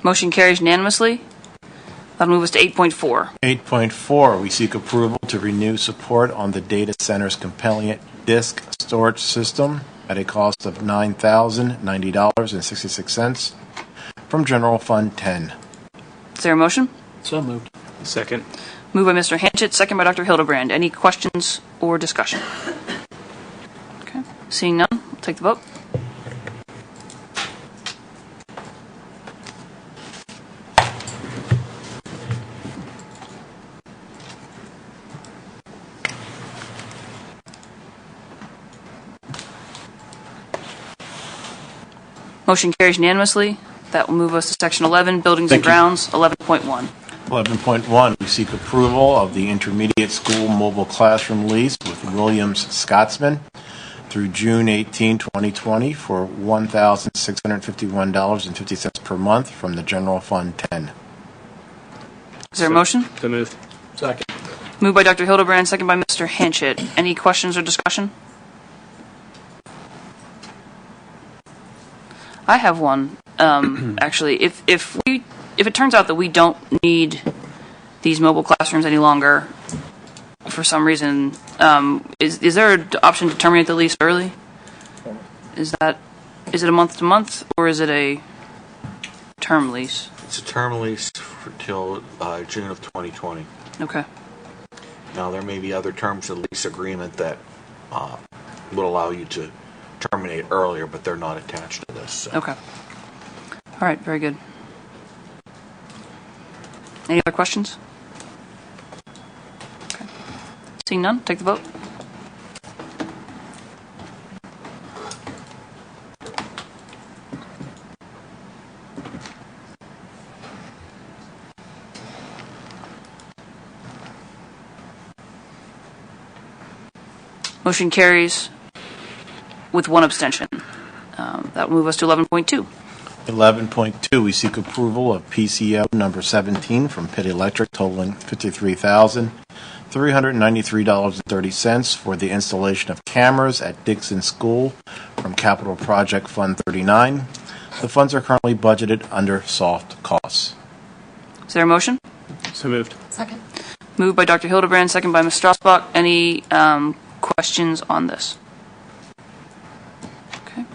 Motion carries unanimously. That'll move us to 8.4. 8.4, we seek approval to renew support on the data center's compelling disk storage system at a cost of $9,090.66 from General Fund 10. Is there a motion? So moved. Second. Moved by Mr. Hanchett, second by Dr. Hildebrand. Any questions or discussion? Okay. Seeing none, we'll take the vote. Motion carries unanimously. That will move us to Section 11, Buildings and Grounds, 11.1. 11.1, we seek approval of the intermediate school mobile classroom lease with Williams Scotsman through June 18, 2020 for $1,651.50 per month from the General Fund 10. Is there a motion? So moved. Second. Moved by Dr. Hildebrand, second by Mr. Hanchett. Any questions or discussion? I have one. Actually, if it turns out that we don't need these mobile classrooms any longer for some reason, is there an option to terminate the lease early? Is it a month to month or is it a term lease? It's a term lease till June of 2020. Okay. Now, there may be other terms of the lease agreement that would allow you to terminate earlier, but they're not attached to this. So. Okay. All right, very good. Any other questions? Okay. Seeing none, take the vote. Motion carries with one abstention. That will move us to 11.2. 11.2, we seek approval of PCO number 17 from Pitt Electric totaling $53,393.30 for the installation of cameras at Dixon School from Capital Project Fund 39. The funds are currently budgeted under soft costs. Is there a motion? So moved. Second. Moved by Dr. Hildebrand, second by Ms. Strasbach. Any questions on this? Okay.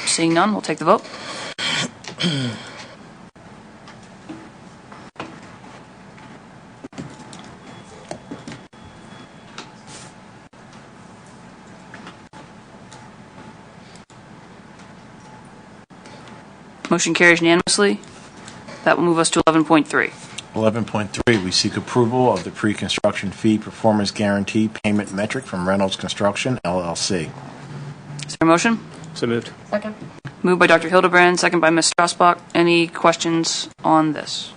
Seeing none, we'll take the vote. Motion carries unanimously. That will move us to 11.3. 11.3, we seek approval of the pre-construction fee performance guarantee payment metric from Reynolds Construction, LLC. Is there a motion? So moved. Second. Moved by Dr. Hildebrand, second by Ms. Strasbach. Any questions on this?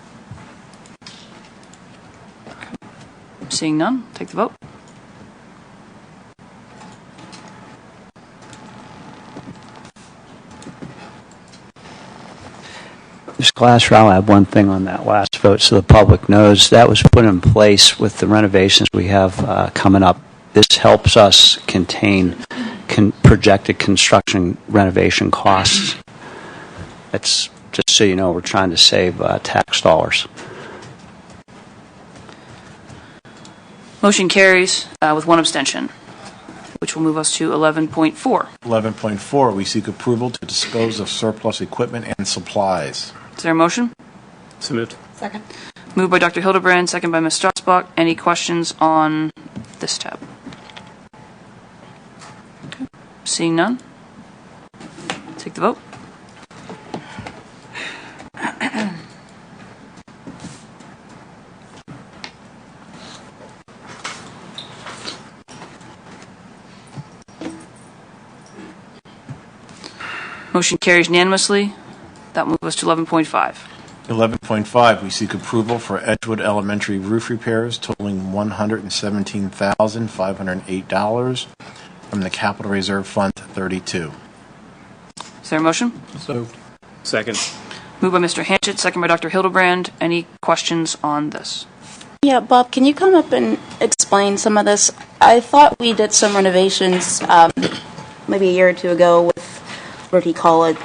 Okay. Seeing none, take the vote. Ms. Glasser, I'll add one thing on that last vote so the public knows. That was put in place with the renovations we have coming up. This helps us contain projected construction renovation costs. That's just so you know, we're trying to save tax dollars. Motion carries with one abstention, which will move us to 11.4. 11.4, we seek approval to dispose of surplus equipment and supplies. Is there a motion? So moved. Second. Moved by Dr. Hildebrand, second by Ms. Strasbach. Any questions on this tab? Okay. Seeing none, take the vote. Motion carries unanimously. That moves us to 11.5. 11.5, we seek approval for Edgewood Elementary roof repairs totaling $117,508 from the Capital Reserve Fund 32. Is there a motion? So Second. Moved by Mr. Hanchett, second by Dr. Hildebrand. Any questions on this? Yeah, Bob, can you come up and explain some of this? I thought we did some renovations maybe a year or two ago with, what do you call it,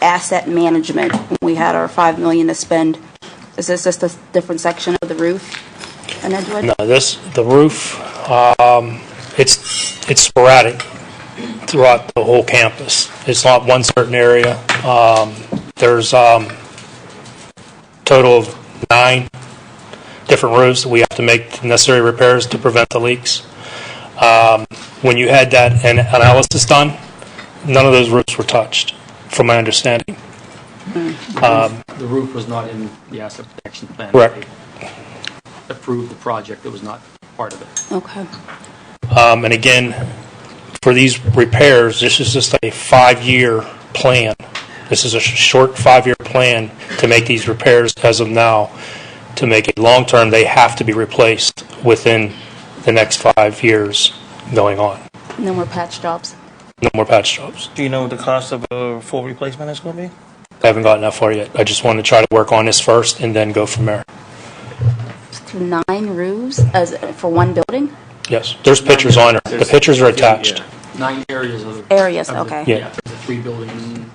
asset management. We had our $5 million to spend. Is this just a different section of the roof in Edgewood? No, the roof, it's sporadic throughout the whole campus. It's not one certain area. There's total of 9 different roofs that we have to make necessary repairs to prevent the leaks. When you had that analysis done, none of those roofs were touched, from my understanding. the roof was not in the asset protection plan. Correct. They approved the project. It was not part of it. Okay. And again, for these repairs, this is just a 5-year plan. This is a short 5-year plan to make these repairs as of now. To make it long-term, they have to be replaced within the next 5 years going on. No more patch jobs. No more patch jobs. Do you know what the cost of a full replacement is going to be? I haven't gotten that far yet. I just want to try to work on this first and then go from there. To 9 roofs for one building? Yes, there's pictures on it. The pictures are attached. Yeah. 9 areas of the Areas, of the- okay. Yeah. The 3 buildings.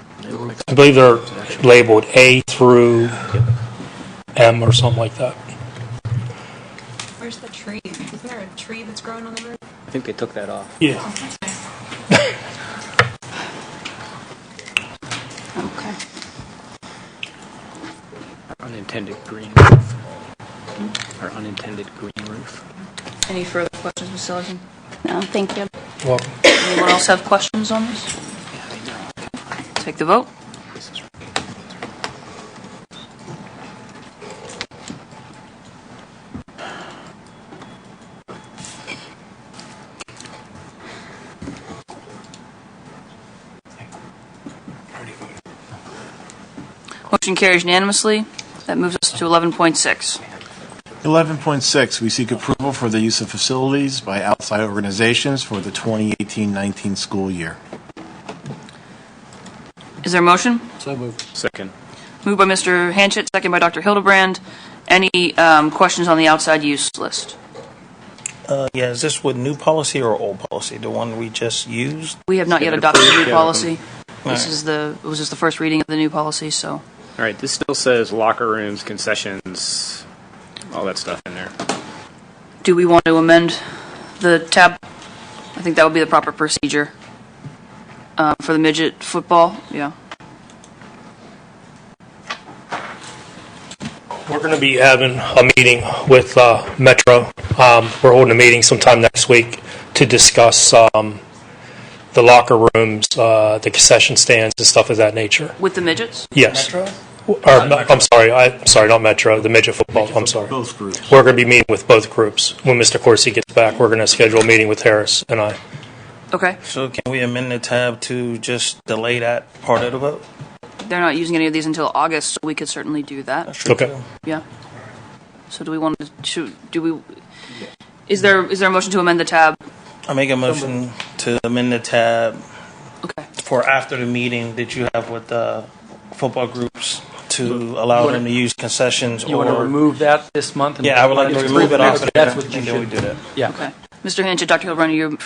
I believe they're labeled A through M or something like that. Where's the tree? Isn't there a tree that's growing on the roof? I think they took that off. Yeah. Oh, that's nice. Okay. Unintended green roof. Or unintended green roof. Any further questions, Ms. Seligson? No, thank you. Welcome. Anyone else have questions on this? Take the vote. Motion carries unanimously. That moves us to 11.6. 11.6, we seek approval for the use of facilities by outside organizations for the 2018-19 school year. Is there a motion? So moved. Second. Moved by Mr. Hanchett, second by Dr. Hildebrand. Any questions on the outside use list? Yeah, is this with new policy or old policy? The one we just used? We have not yet Yeah, adopted the new yeah. policy. Alright. It was just the first reading of the new policy, so. All right, this still says locker rooms, concessions, all that stuff in there. Do we want to amend the tab? I think that would be the proper procedure. For the midget football, yeah. We're going to be having a meeting with Metro. We're holding a meeting sometime next week to discuss the locker rooms, the concession stands, and stuff of that nature. With the midgets? Yes. I'm sorry, not Metro, the midget football, I'm sorry. Both groups. We're going to be meeting with both groups. When Mr. Corsi gets back, we're going to schedule a meeting with Harris and I. Okay. So can we amend the tab to just delay that part of the vote? They're not using any of these until August, so we could certainly do that. That's true, Okay. too. Yeah. So do we want to, is there a motion to amend the tab? I make a motion to amend the tab Okay. for after the meeting that you have with the football groups to allow them to use concessions You want to or... remove that this month? Yeah, I would like to remove it off. That's what you and then we should do that. Yeah. Okay. Mr. Hanchett, Dr. Hildebrand, are you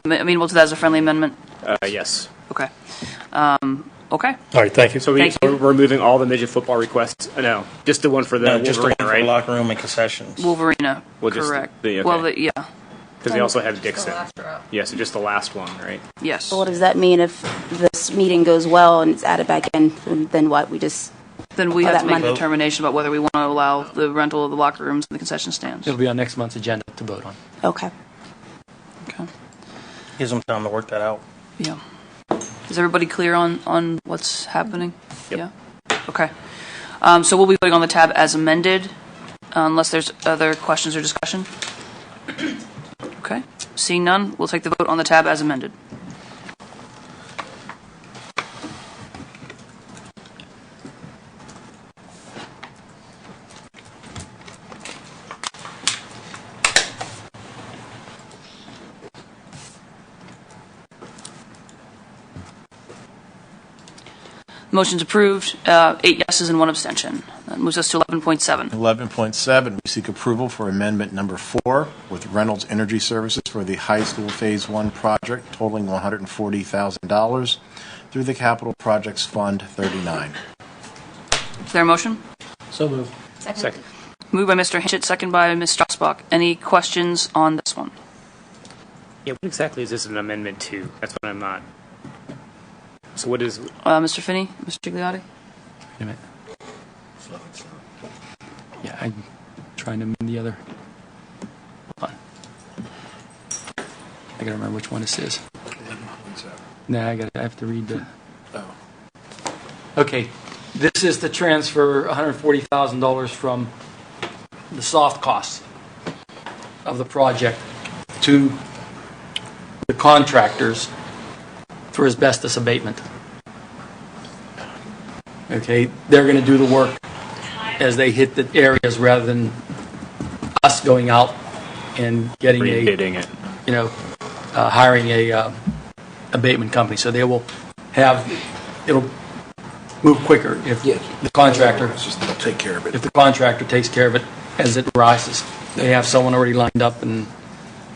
amenable to that as a friendly amendment? Yes. Okay. Okay. All right, thank you. So Thank you. we're removing all the midget football requests? No, just the one for the No, just the one Wolverine, for right? the locker room and concessions. Wolverina. Well, just Correct. okay. Well, yeah. Because they also have Dixon. last row. Yeah, so just the last one, right? Yes. So what does that mean if this meeting goes well and it's added back in? Then what? We just Then we Oh, have that to make a Monday. determination about whether we want to allow the rental of the locker rooms and the concession stands. It'll be on next month's agenda to vote on. okay. Okay. Gives them time to work that out. Yeah. Is everybody clear on what's happening? Yep. Yeah. Okay. So we'll be voting on the tab as amended, unless there's other questions or discussion. Okay. Seeing none, we'll take the vote on the tab as amended. Motion's approved, 8 yeses and 1 abstention. That moves us to 11.7. 11.7, we seek approval for amendment number 4 with Reynolds Energy Services for the high school Phase 1 project totaling $140,000 through the Capital Projects Fund 39. Is there a motion? So moved. Second. Moved by Mr. Hinchett, second by Ms. Strausbach. Any questions on this one? Yeah, what exactly is this an amendment to? That's what I'm not. So what is... Mr. Finney, Mr. Gigliotti? Wait a minute. Yeah, I'm trying to amend the other. Hold on. I gotta remember which one this is. Nah, I have to read the. Oh. Okay, this is to transfer $140,000 from the soft costs of the project to the contractors for asbestos abatement. Okay, they're going to do the work as they hit the areas rather than us going out and getting Rebidding it. hiring a abatement company. So they will it'll move quicker if the contractor Just take care of it. if the contractor takes care of it as it arises. They have someone already lined up, and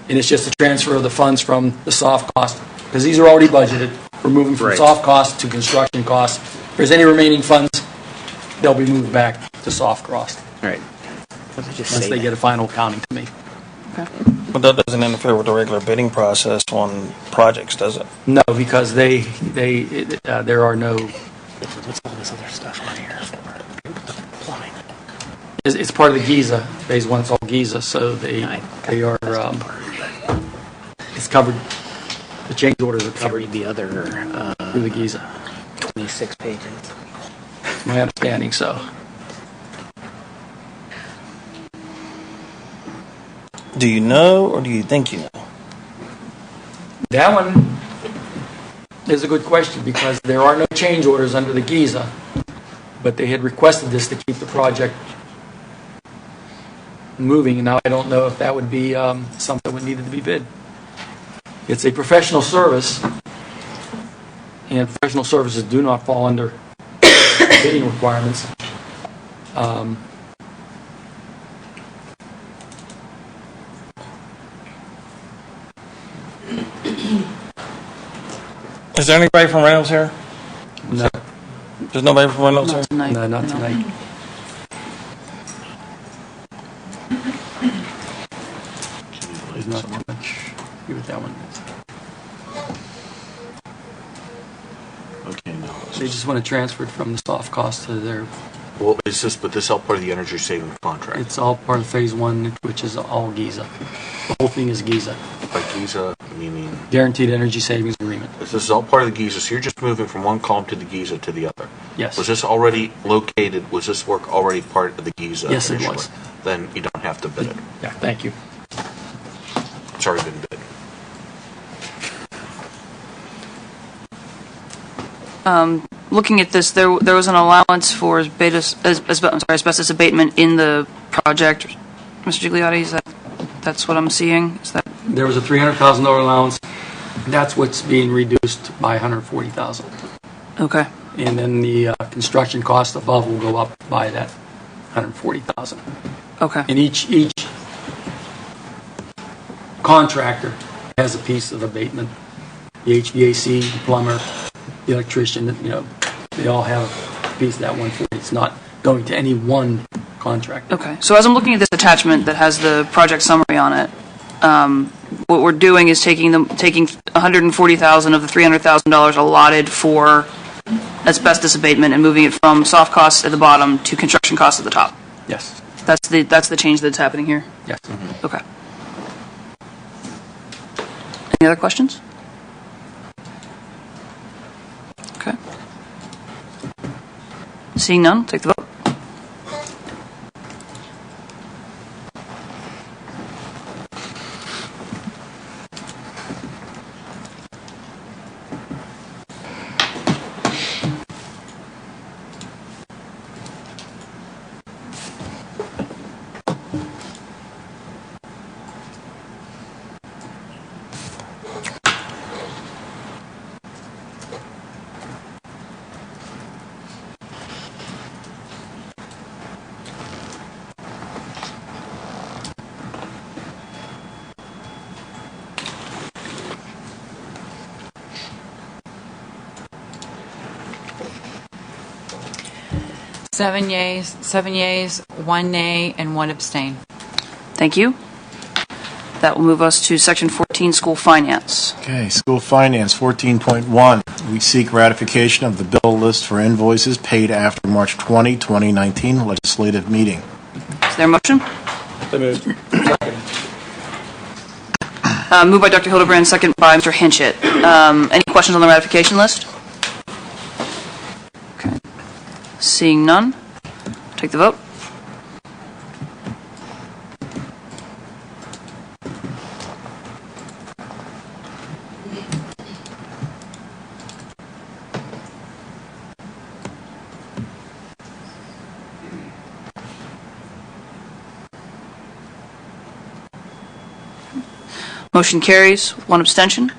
it's just a transfer of the funds from the soft cost, because these are already budgeted. We're moving from Right. soft costs to construction costs. If there's any remaining funds, they'll be moved back to soft cost Right. once they get a final accounting to me. But that doesn't interfere with the regular bidding process on projects, does it? No, because there are no. What's all this other stuff on here for? Plumbing. It's part of the Giza Phase 1. It's all Giza, so they are. It's covered. The change orders are covered. Read the other through the Giza. 26 pages. It's my understanding. So. Do you know, or do you think you know? That one is a good question, because there are no change orders under the Giza, but they had requested this to keep the project moving, and now I don't know if that would be something that needed to be bid. It's a professional service, and professional services do not fall under bidding requirements. Is there anybody from Reynolds here? No. There's nobody from Reynolds here? No, not tonight. There's not much. Give it that one. Okay, no. They just want to transfer it from the soft cost to their. Well, but this all part of the energy savings contract? It's all part of Phase 1, which is all Giza. The whole thing is Giza. By Giza, meaning? Guaranteed Energy Savings Agreement. This is all part of the Giza, so you're just moving from one column to the Giza to the other? Yes. Was this already located, was this work already part of the Giza? Yes, it initially? was. Then you don't have to bid it. Yeah, thank you. It's already been bid. Looking at this, there was an allowance for asbestos abatement in the project. Mr. Gigliotti, that's what I'm seeing? Is that? There was a $300,000 allowance. That's what's being reduced by $140,000. Okay. And then the construction cost above will go up by that $140,000. Okay. And each contractor has a piece of abatement. The HVAC, the plumber, the electrician, they all have a piece of that 140. It's not going to any one contractor. Okay. So as I'm looking at this attachment that has the project summary on it, what we're doing is taking $140,000 of the $300,000 allotted for asbestos abatement and moving it from soft costs at the bottom to construction costs at the top. Yes. That's the change that's happening here. Yes. Okay. Any other questions? Okay. Seeing none, take the vote. 7 yeas, 1 nay, and 1 abstain. Thank you. That will move us to Section 14, School Finance. Okay, School Finance 14.1. We seek ratification of the bill list for invoices paid after March 20, 2019 legislative meeting. Is there a motion? So moved. Moved by Dr. Hildebrand, second by Mr. Hinchett. Any questions on the ratification list? Okay. Seeing none, take the vote. Motion carries. 1 abstention.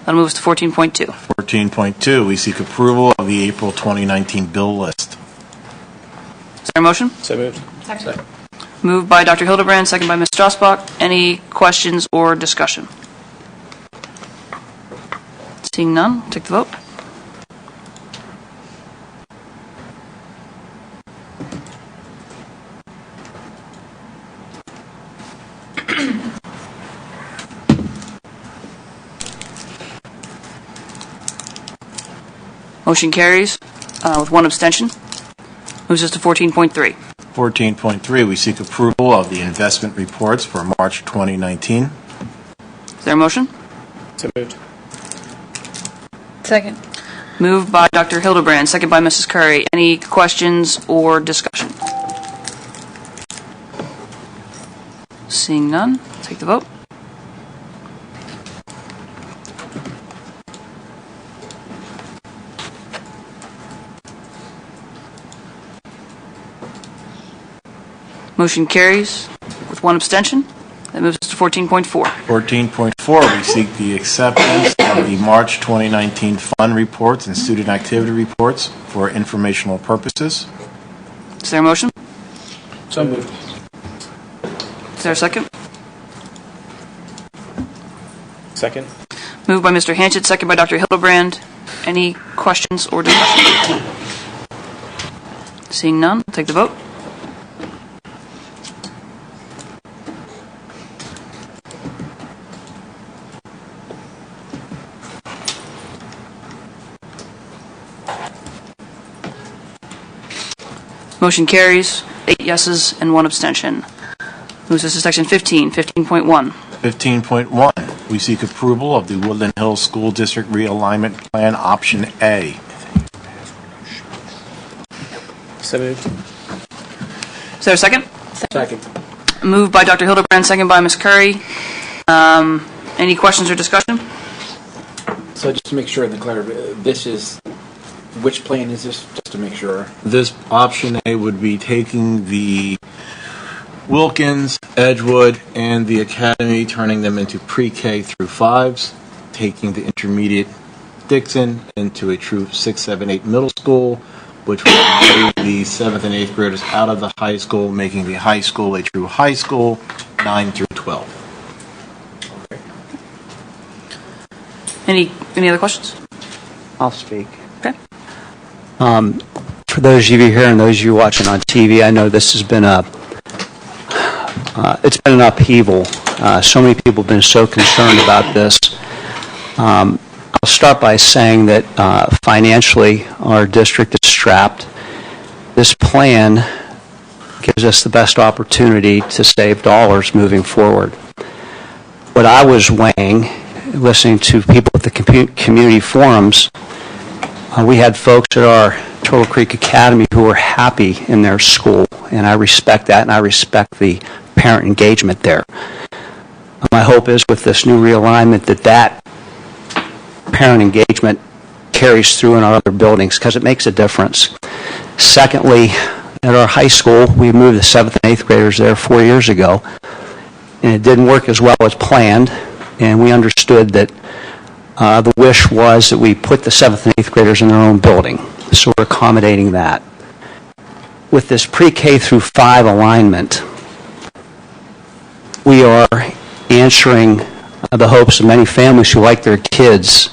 That'll move us to 14.2. 14.2. We seek approval of the April 2019 bill list. Is there a motion? So moved. Second. Moved by Dr. Hildebrand, second by Ms. Strasbach. Any questions or discussion? Seeing none, take the vote. Motion carries with 1 abstention. Moves us to 14.3. 14.3. We seek approval of the investment reports for March 2019. Is there a motion? So moved. Second. Moved by Dr. Hildebrand, second by Mrs. Curry. Any questions or discussion? Seeing none, take the vote. Motion carries with 1 abstention. That moves us to 14.4. 14.4. We seek the acceptance of the March 2019 fund reports and student activity reports for informational purposes. Is there a motion? So moved. Is there a second? Second. Moved by Mr. Hanchett, second by Dr. Hildebrand. Any questions or discussion? Seeing none, take the vote. Motion carries, 8 yeses and 1 abstention. Moves us to section 15, 15.1. 15.1. We seek approval of the Woodland Hills School District Realignment Plan Option A. So moved. Is there a second? Second. Moved by Dr. Hildebrand, second by Ms. Curry. Any questions or discussion? So just to make sure, this is, which plan is this, just to make sure? This option A would be taking the Wilkins, Edgewood, and the Academy, turning them into pre-K through 5s, taking the intermediate Dixon into a true 6, 7, 8 middle school, which would take the 7th and 8th graders out of the high school, making the high school a true high school, 9 through 12. Any other questions? I'll speak. Okay. For those of you here and those of you watching on TV, I know this has been it's been an upheaval. So many people have been so concerned about this. I'll start by saying that financially, our district is strapped. This plan gives us the best opportunity to save dollars moving forward. What I was weighing, listening to people at the community forums, we had folks at our Turtle Creek Academy who were happy in their school, and I respect that, and I respect the parent engagement there. My hope is with this new realignment that parent engagement carries through in our other buildings because it makes a difference. Secondly, at our high school, we moved the 7th and 8th graders there 4 years ago, and it didn't work as well as planned, and we understood that the wish was that we put the 7th and 8th graders in their own building, so we're accommodating that. With this pre-K through 5 alignment, we are answering the hopes of many families who like their kids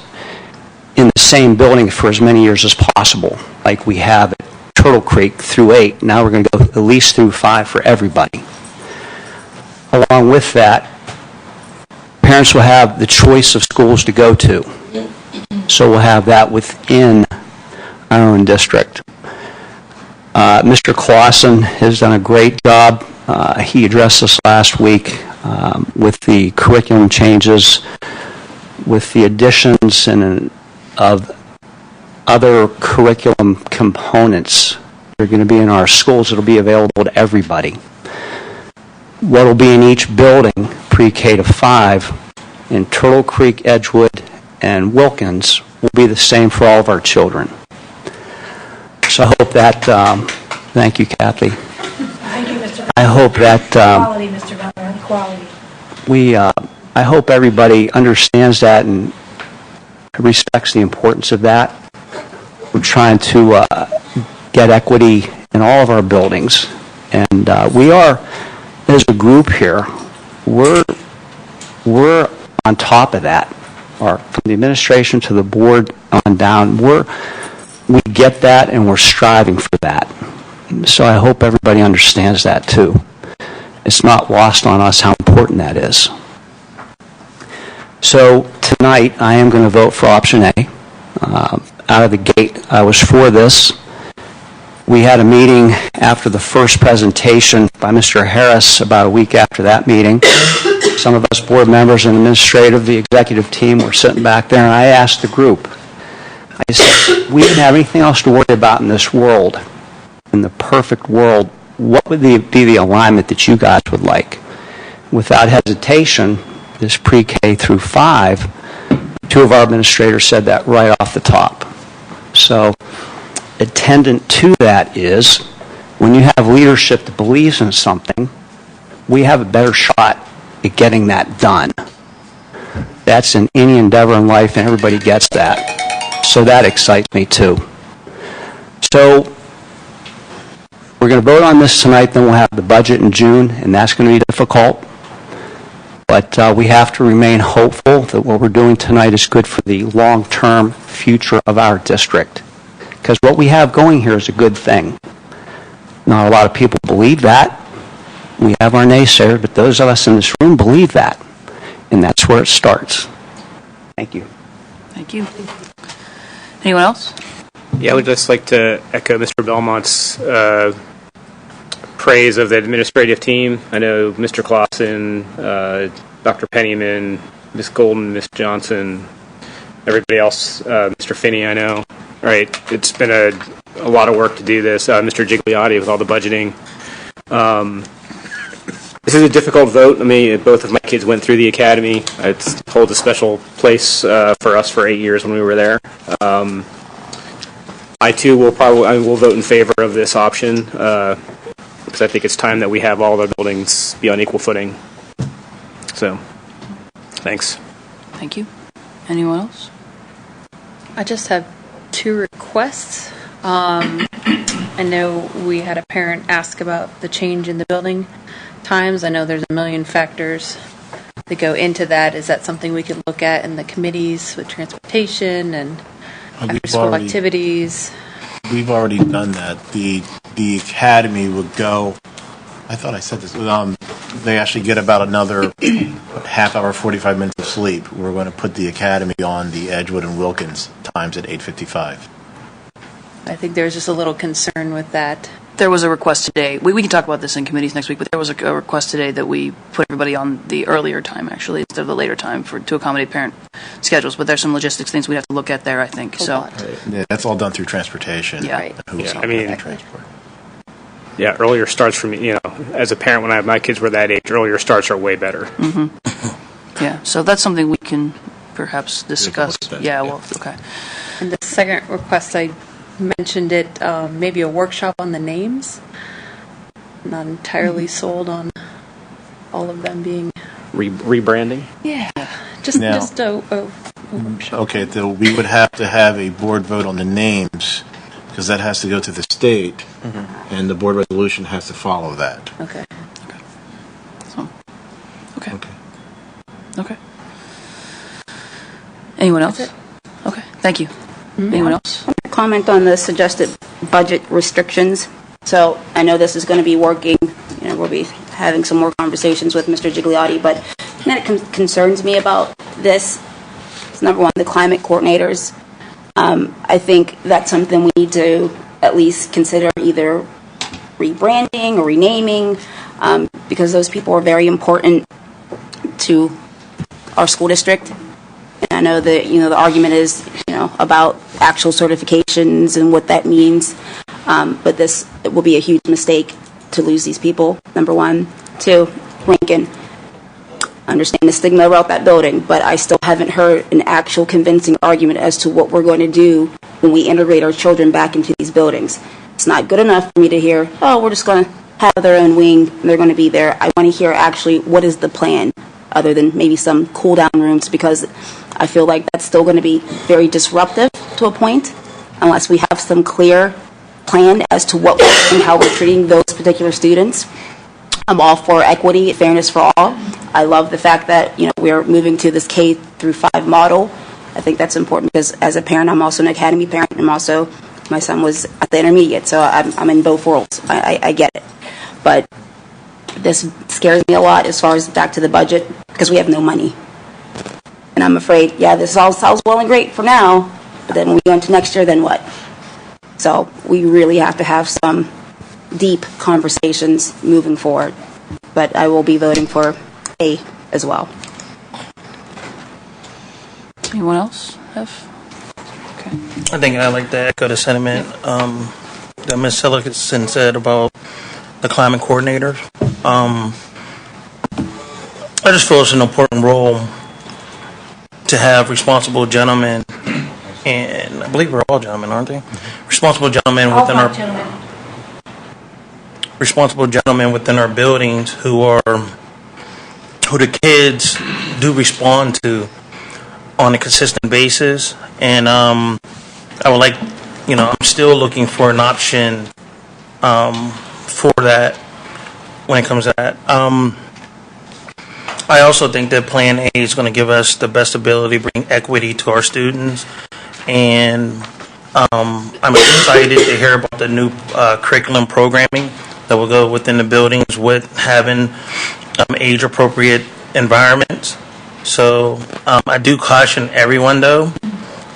in the same building for as many years as possible, like we have at Turtle Creek through 8. Now we're going to go at least through 5 for everybody. Along with that, parents will have the choice of schools to go to. So we'll have that within our own district. Mr. Clausen has done a great job. He addressed this last week with the curriculum changes, with the additions of other curriculum components that are going to be in our schools. It'll be available to everybody. What will be in each building, pre-K to 5, in Turtle Creek, Edgewood, and Wilkins, will be the same for all of our children. So I hope that, thank you, Kathy. Thank you, Mr. I hope that Quality, Mr. Ballard, quality. I hope everybody understands that and respects the importance of that. We're trying to get equity in all of our buildings, and we are, as a group here, we're on top of that. From the administration to the board on down, we get that, and we're striving for that. So I hope everybody understands that too. It's not lost on us how important that is. So tonight, I am going to vote for option A. Out of the gate, I was for this. We had a meeting after the first presentation by Mr. Harris about a week after that meeting. Some of us board members and the executive team were sitting back there, and I asked the group, I said, we didn't have anything else to worry about in this world. In the perfect world, what would be the alignment that you guys would like? Without hesitation, this pre-K through 5, 2 of our administrators said that right off the top. So attendant to that is, when you have leadership that believes in something, we have a better shot at getting that done. That's in any endeavor in life, and everybody gets that. So that excites me too. So we're going to vote on this tonight, then we'll have the budget in June, and that's going to be difficult. But we have to remain hopeful that what we're doing tonight is good for the long-term future of our district. Because what we have going here is a good thing. Not a lot of people believe that. We have our naysayers, but those of us in this room believe that. And that's where it starts. Thank you. Thank you. Anyone else? Yeah, I would just like to echo Mr. Belmont's praise of the administrative team. I know Mr. Clausen, Dr. Pennyman, Ms. Golden, Ms. Johnson, everybody else, Mr. Finney, I know. All right, it's been a lot of work to do this. Mr. Gigliotti with all the budgeting. This is a difficult vote. I mean, both of my kids went through the academy. It holds a special place for us for 8 years when we were there. I too will vote in favor of this option because I think it's time that we have all our buildings be on equal footing. So, thanks. Thank you. Anyone else? I just have 2 requests. I know we had a parent ask about the change in the building times. I know there's a million factors that go into that. Is that something we could look at in the committees with transportation and after-school activities? We've already done that. The academy would go, I thought I said this, they actually get about another half hour, 45 minutes of sleep. We're going to put the academy on the Edgewood and Wilkins times at 8:55. I think there's just a little concern with that. There was a request today. We can talk about this in committees next week, but there was a request today that we put everybody on the earlier time, actually, instead of the later time to accommodate parent schedules. But there's some logistics things we have to look at there, I think. Yeah, that's all done through transportation. Yeah. Right. I mean, yeah, earlier starts for me, as a parent, when my kids were that age, earlier starts are way better. Mm-hmm. Yeah, so that's something we can perhaps discuss. Yeah, well, okay. And the second request, I mentioned it, maybe a workshop on the names. Not entirely sold on all of them being rebranding. Yeah, just a workshop. Okay, we would have to have a board vote on the names because that has to go to the state, and the board resolution has to follow that. Okay. Okay. Anyone else? Okay, thank you. Anyone else? Comment on the suggested budget restrictions. So I know this is going to be working, we'll be having some more conversations with Mr. Gigliotti, but that concerns me about this is, number one, the climate coordinators. I think that's something we need to at least consider either rebranding or renaming, because those people are very important to our school district. And I know that, the argument is, about actual certifications and what that means. But it will be a huge mistake to lose these people, number one. Two, Lincoln. I understand the stigma about that building, but I still haven't heard an actual convincing argument as to what we're going to do when we integrate our children back into these buildings. It's not good enough for me to hear, oh, we're just going to have their own wing, and they're going to be there. I want to hear actually what is the plan, other than maybe some cool-down rooms, because I feel like that's still going to be very disruptive to a point, unless we have some clear plan as to what we're doing, how we're treating those particular students. I'm all for equity, fairness for all. I love the fact that we're moving to this K through 5 model. I think that's important because as a parent, I'm also an academy parent. My son was at the intermediate, so I'm in both worlds. I get it, but this scares me a lot as far as back to the budget, because we have no money, and I'm afraid, this all sounds well and great for now, but then when we go into next year, then what? So we really have to have some deep conversations moving forward. But I will be voting for A as well. Anyone else have? Okay. I think I'd like to echo the sentiment that Ms. Sillerson said about the climate coordinator. I just feel it's an important role to have responsible gentlemen, and I believe we're all gentlemen, aren't they? Responsible gentlemen within responsible gentlemen within our buildings who the kids do respond to on a consistent basis. And I would like, I'm still looking for an option for that when it comes to that. I also think that Plan A is going to give us the best ability to bring equity to our students, and I'm excited to hear about the new curriculum programming that will go within the buildings with having age-appropriate environments. So I do caution everyone, though,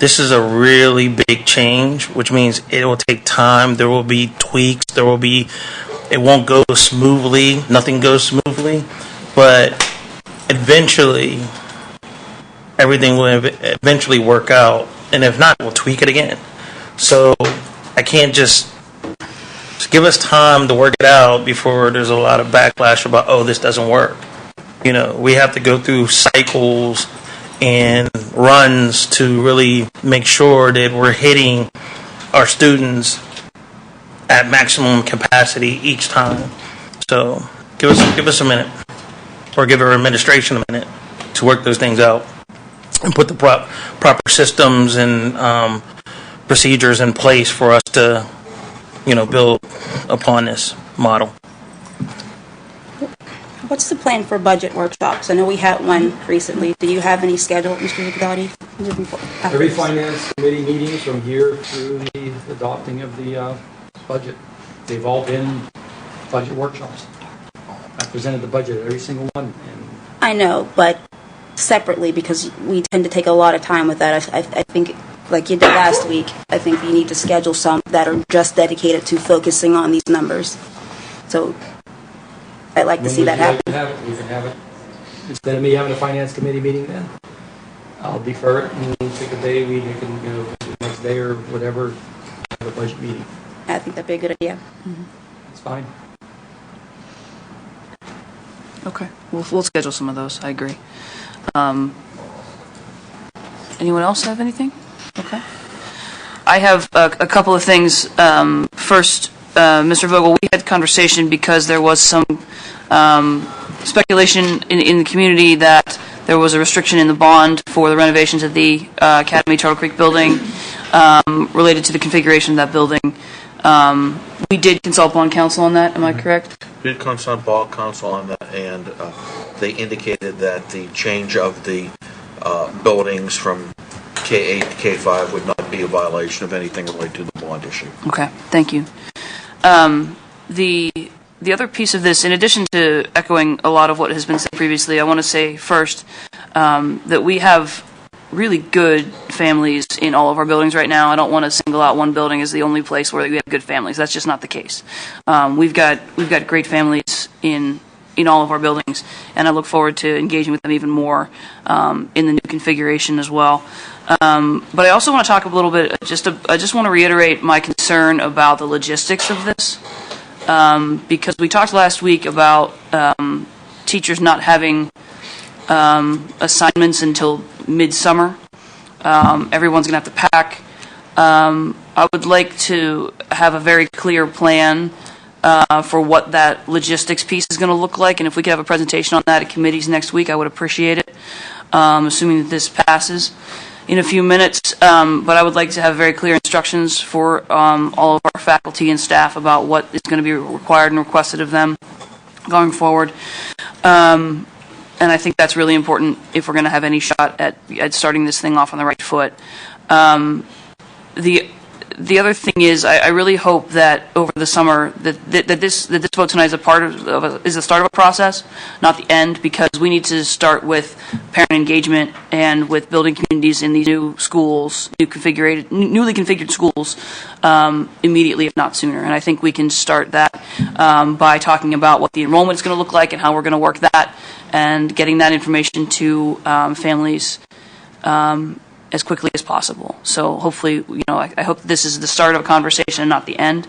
this is a really big change, which means it will take time. There will be tweaks. It won't go smoothly. Nothing goes smoothly, but eventually, everything will eventually work out. And if not, we'll tweak it again. So I can't just give us time to work it out before there's a lot of backlash about, oh, this doesn't work. We have to go through cycles and runs to really make sure that we're hitting our students at maximum capacity each time. So give us a minute, or give our administration a minute to work those things out and put the proper systems and procedures in place for us to, build upon this model. What's the plan for budget workshops? I know we had one recently. Do you have any scheduled, Mr. Gigliotti? Every finance committee meeting from here through the adopting of the budget. They've all been budget workshops. I presented the budget at every single one. I know, but separately, because we tend to take a lot of time with that. I think, like you did last week, I think you need to schedule some that are just dedicated to focusing on these numbers. So I'd like to see that happen. We can have it. Instead of me having a finance committee meeting then, I'll defer it and pick a day we can, the next day or whatever, have a budget meeting. I think that'd be a good idea. It's fine. Okay, we'll schedule some of those. I agree. Anyone else have anything? Okay. I have a couple of things. First, Mr. Vogel, we had conversation because there was some speculation in the community that there was a restriction in the bond for the renovations of the Academy Turtle Creek building related to the configuration of that building. We did consult bond counsel on that, am I correct? We did consult bond counsel on that, and they indicated that the change of the buildings from K8 to K5 would not be a violation of anything related to the bond issue. Okay, thank you. The other piece of this, in addition to echoing a lot of what has been said previously, I want to say first that we have really good families in all of our buildings right now. I don't want to single out one building as the only place where we have good families. That's just not the case. We've got great families in all of our buildings, and I look forward to engaging with them even more in the new configuration as well. But I also want to talk a little bit, I just want to reiterate my concern about the logistics of this, because we talked last week about teachers not having assignments until midsummer. Everyone's going to have to pack. I would like to have a very clear plan for what that logistics piece is going to look like, and if we could have a presentation on that at committees next week, I would appreciate it, assuming that this passes in a few minutes. But I would like to have very clear instructions for all of our faculty and staff about what is going to be required and requested of them going forward. And I think that's really important if we're going to have any shot at starting this thing off on the right foot. The other thing is, I really hope that over the summer that this vote tonight is is the start of a process, not the end, because we need to start with parent engagement and with building communities in these new schools, newly configured schools, immediately, if not sooner. And I think we can start that by talking about what the enrollment is going to look like and how we're going to work that, and getting that information to families as quickly as possible. So hopefully, I hope this is the start of a conversation and not the end.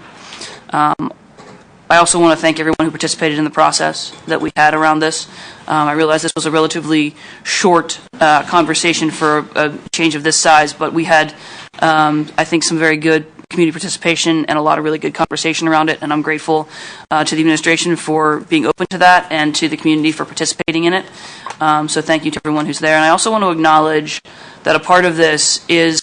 I also want to thank everyone who participated in the process that we had around this. I realize this was a relatively short conversation for a change of this size, but we had, I think, some very good community participation and a lot of really good conversation around it, and I'm grateful to the administration for being open to that and to the community for participating in it. So thank you to everyone who's there. And I also want to acknowledge that a part of this is,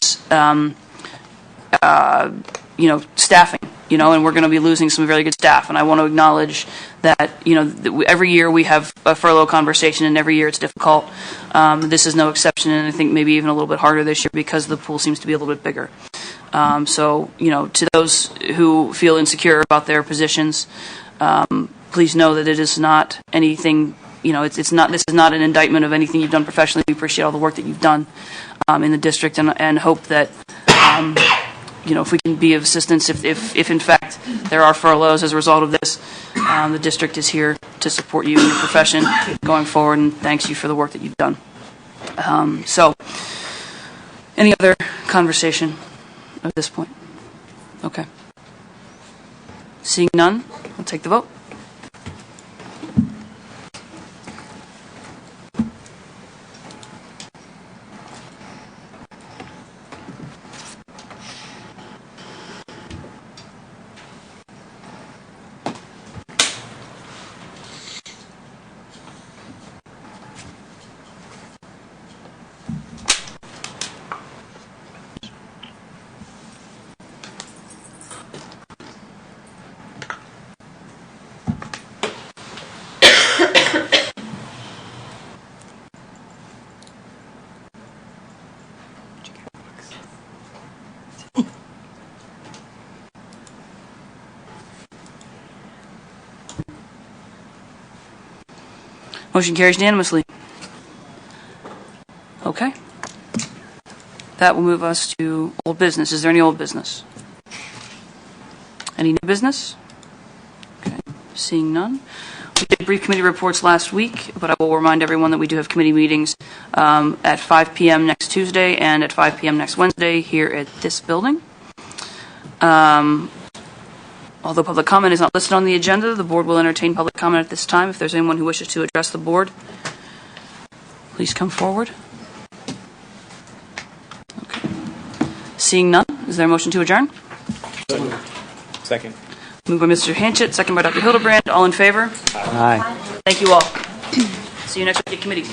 staffing, and we're going to be losing some very good staff. And I want to acknowledge that, every year we have a furlough conversation, and every year it's difficult. This is no exception, and I think maybe even a little bit harder this year because the pool seems to be a little bit bigger. So, to those who feel insecure about their positions, please know that it is not anything, this is not an indictment of anything you've done professionally. We appreciate all the work that you've done in the district, and hope that, if we can be of assistance, if in fact there are furloughs as a result of this, the district is here to support you in your profession going forward, and thanks you for the work that you've done. So, any other conversation at this point? Okay. Seeing none, I'll take the vote. Motion carries unanimously. Okay. That will move us to old business. Is there any old business? Any new business? Okay. Seeing none. We did brief committee reports last week, but I will remind everyone that we do have committee meetings at 5 p.m. next Tuesday and at 5 p.m. next Wednesday here at this building. Although public comment is not listed on the agenda, the board will entertain public comment at this time. If there's anyone who wishes to address the board, please come forward. Okay. Seeing none, is there a motion to adjourn? Second. Moved by Mr. Hanchett, second by Dr. Hildebrand. All in favor? Aye. Thank you all. See you next week at committee.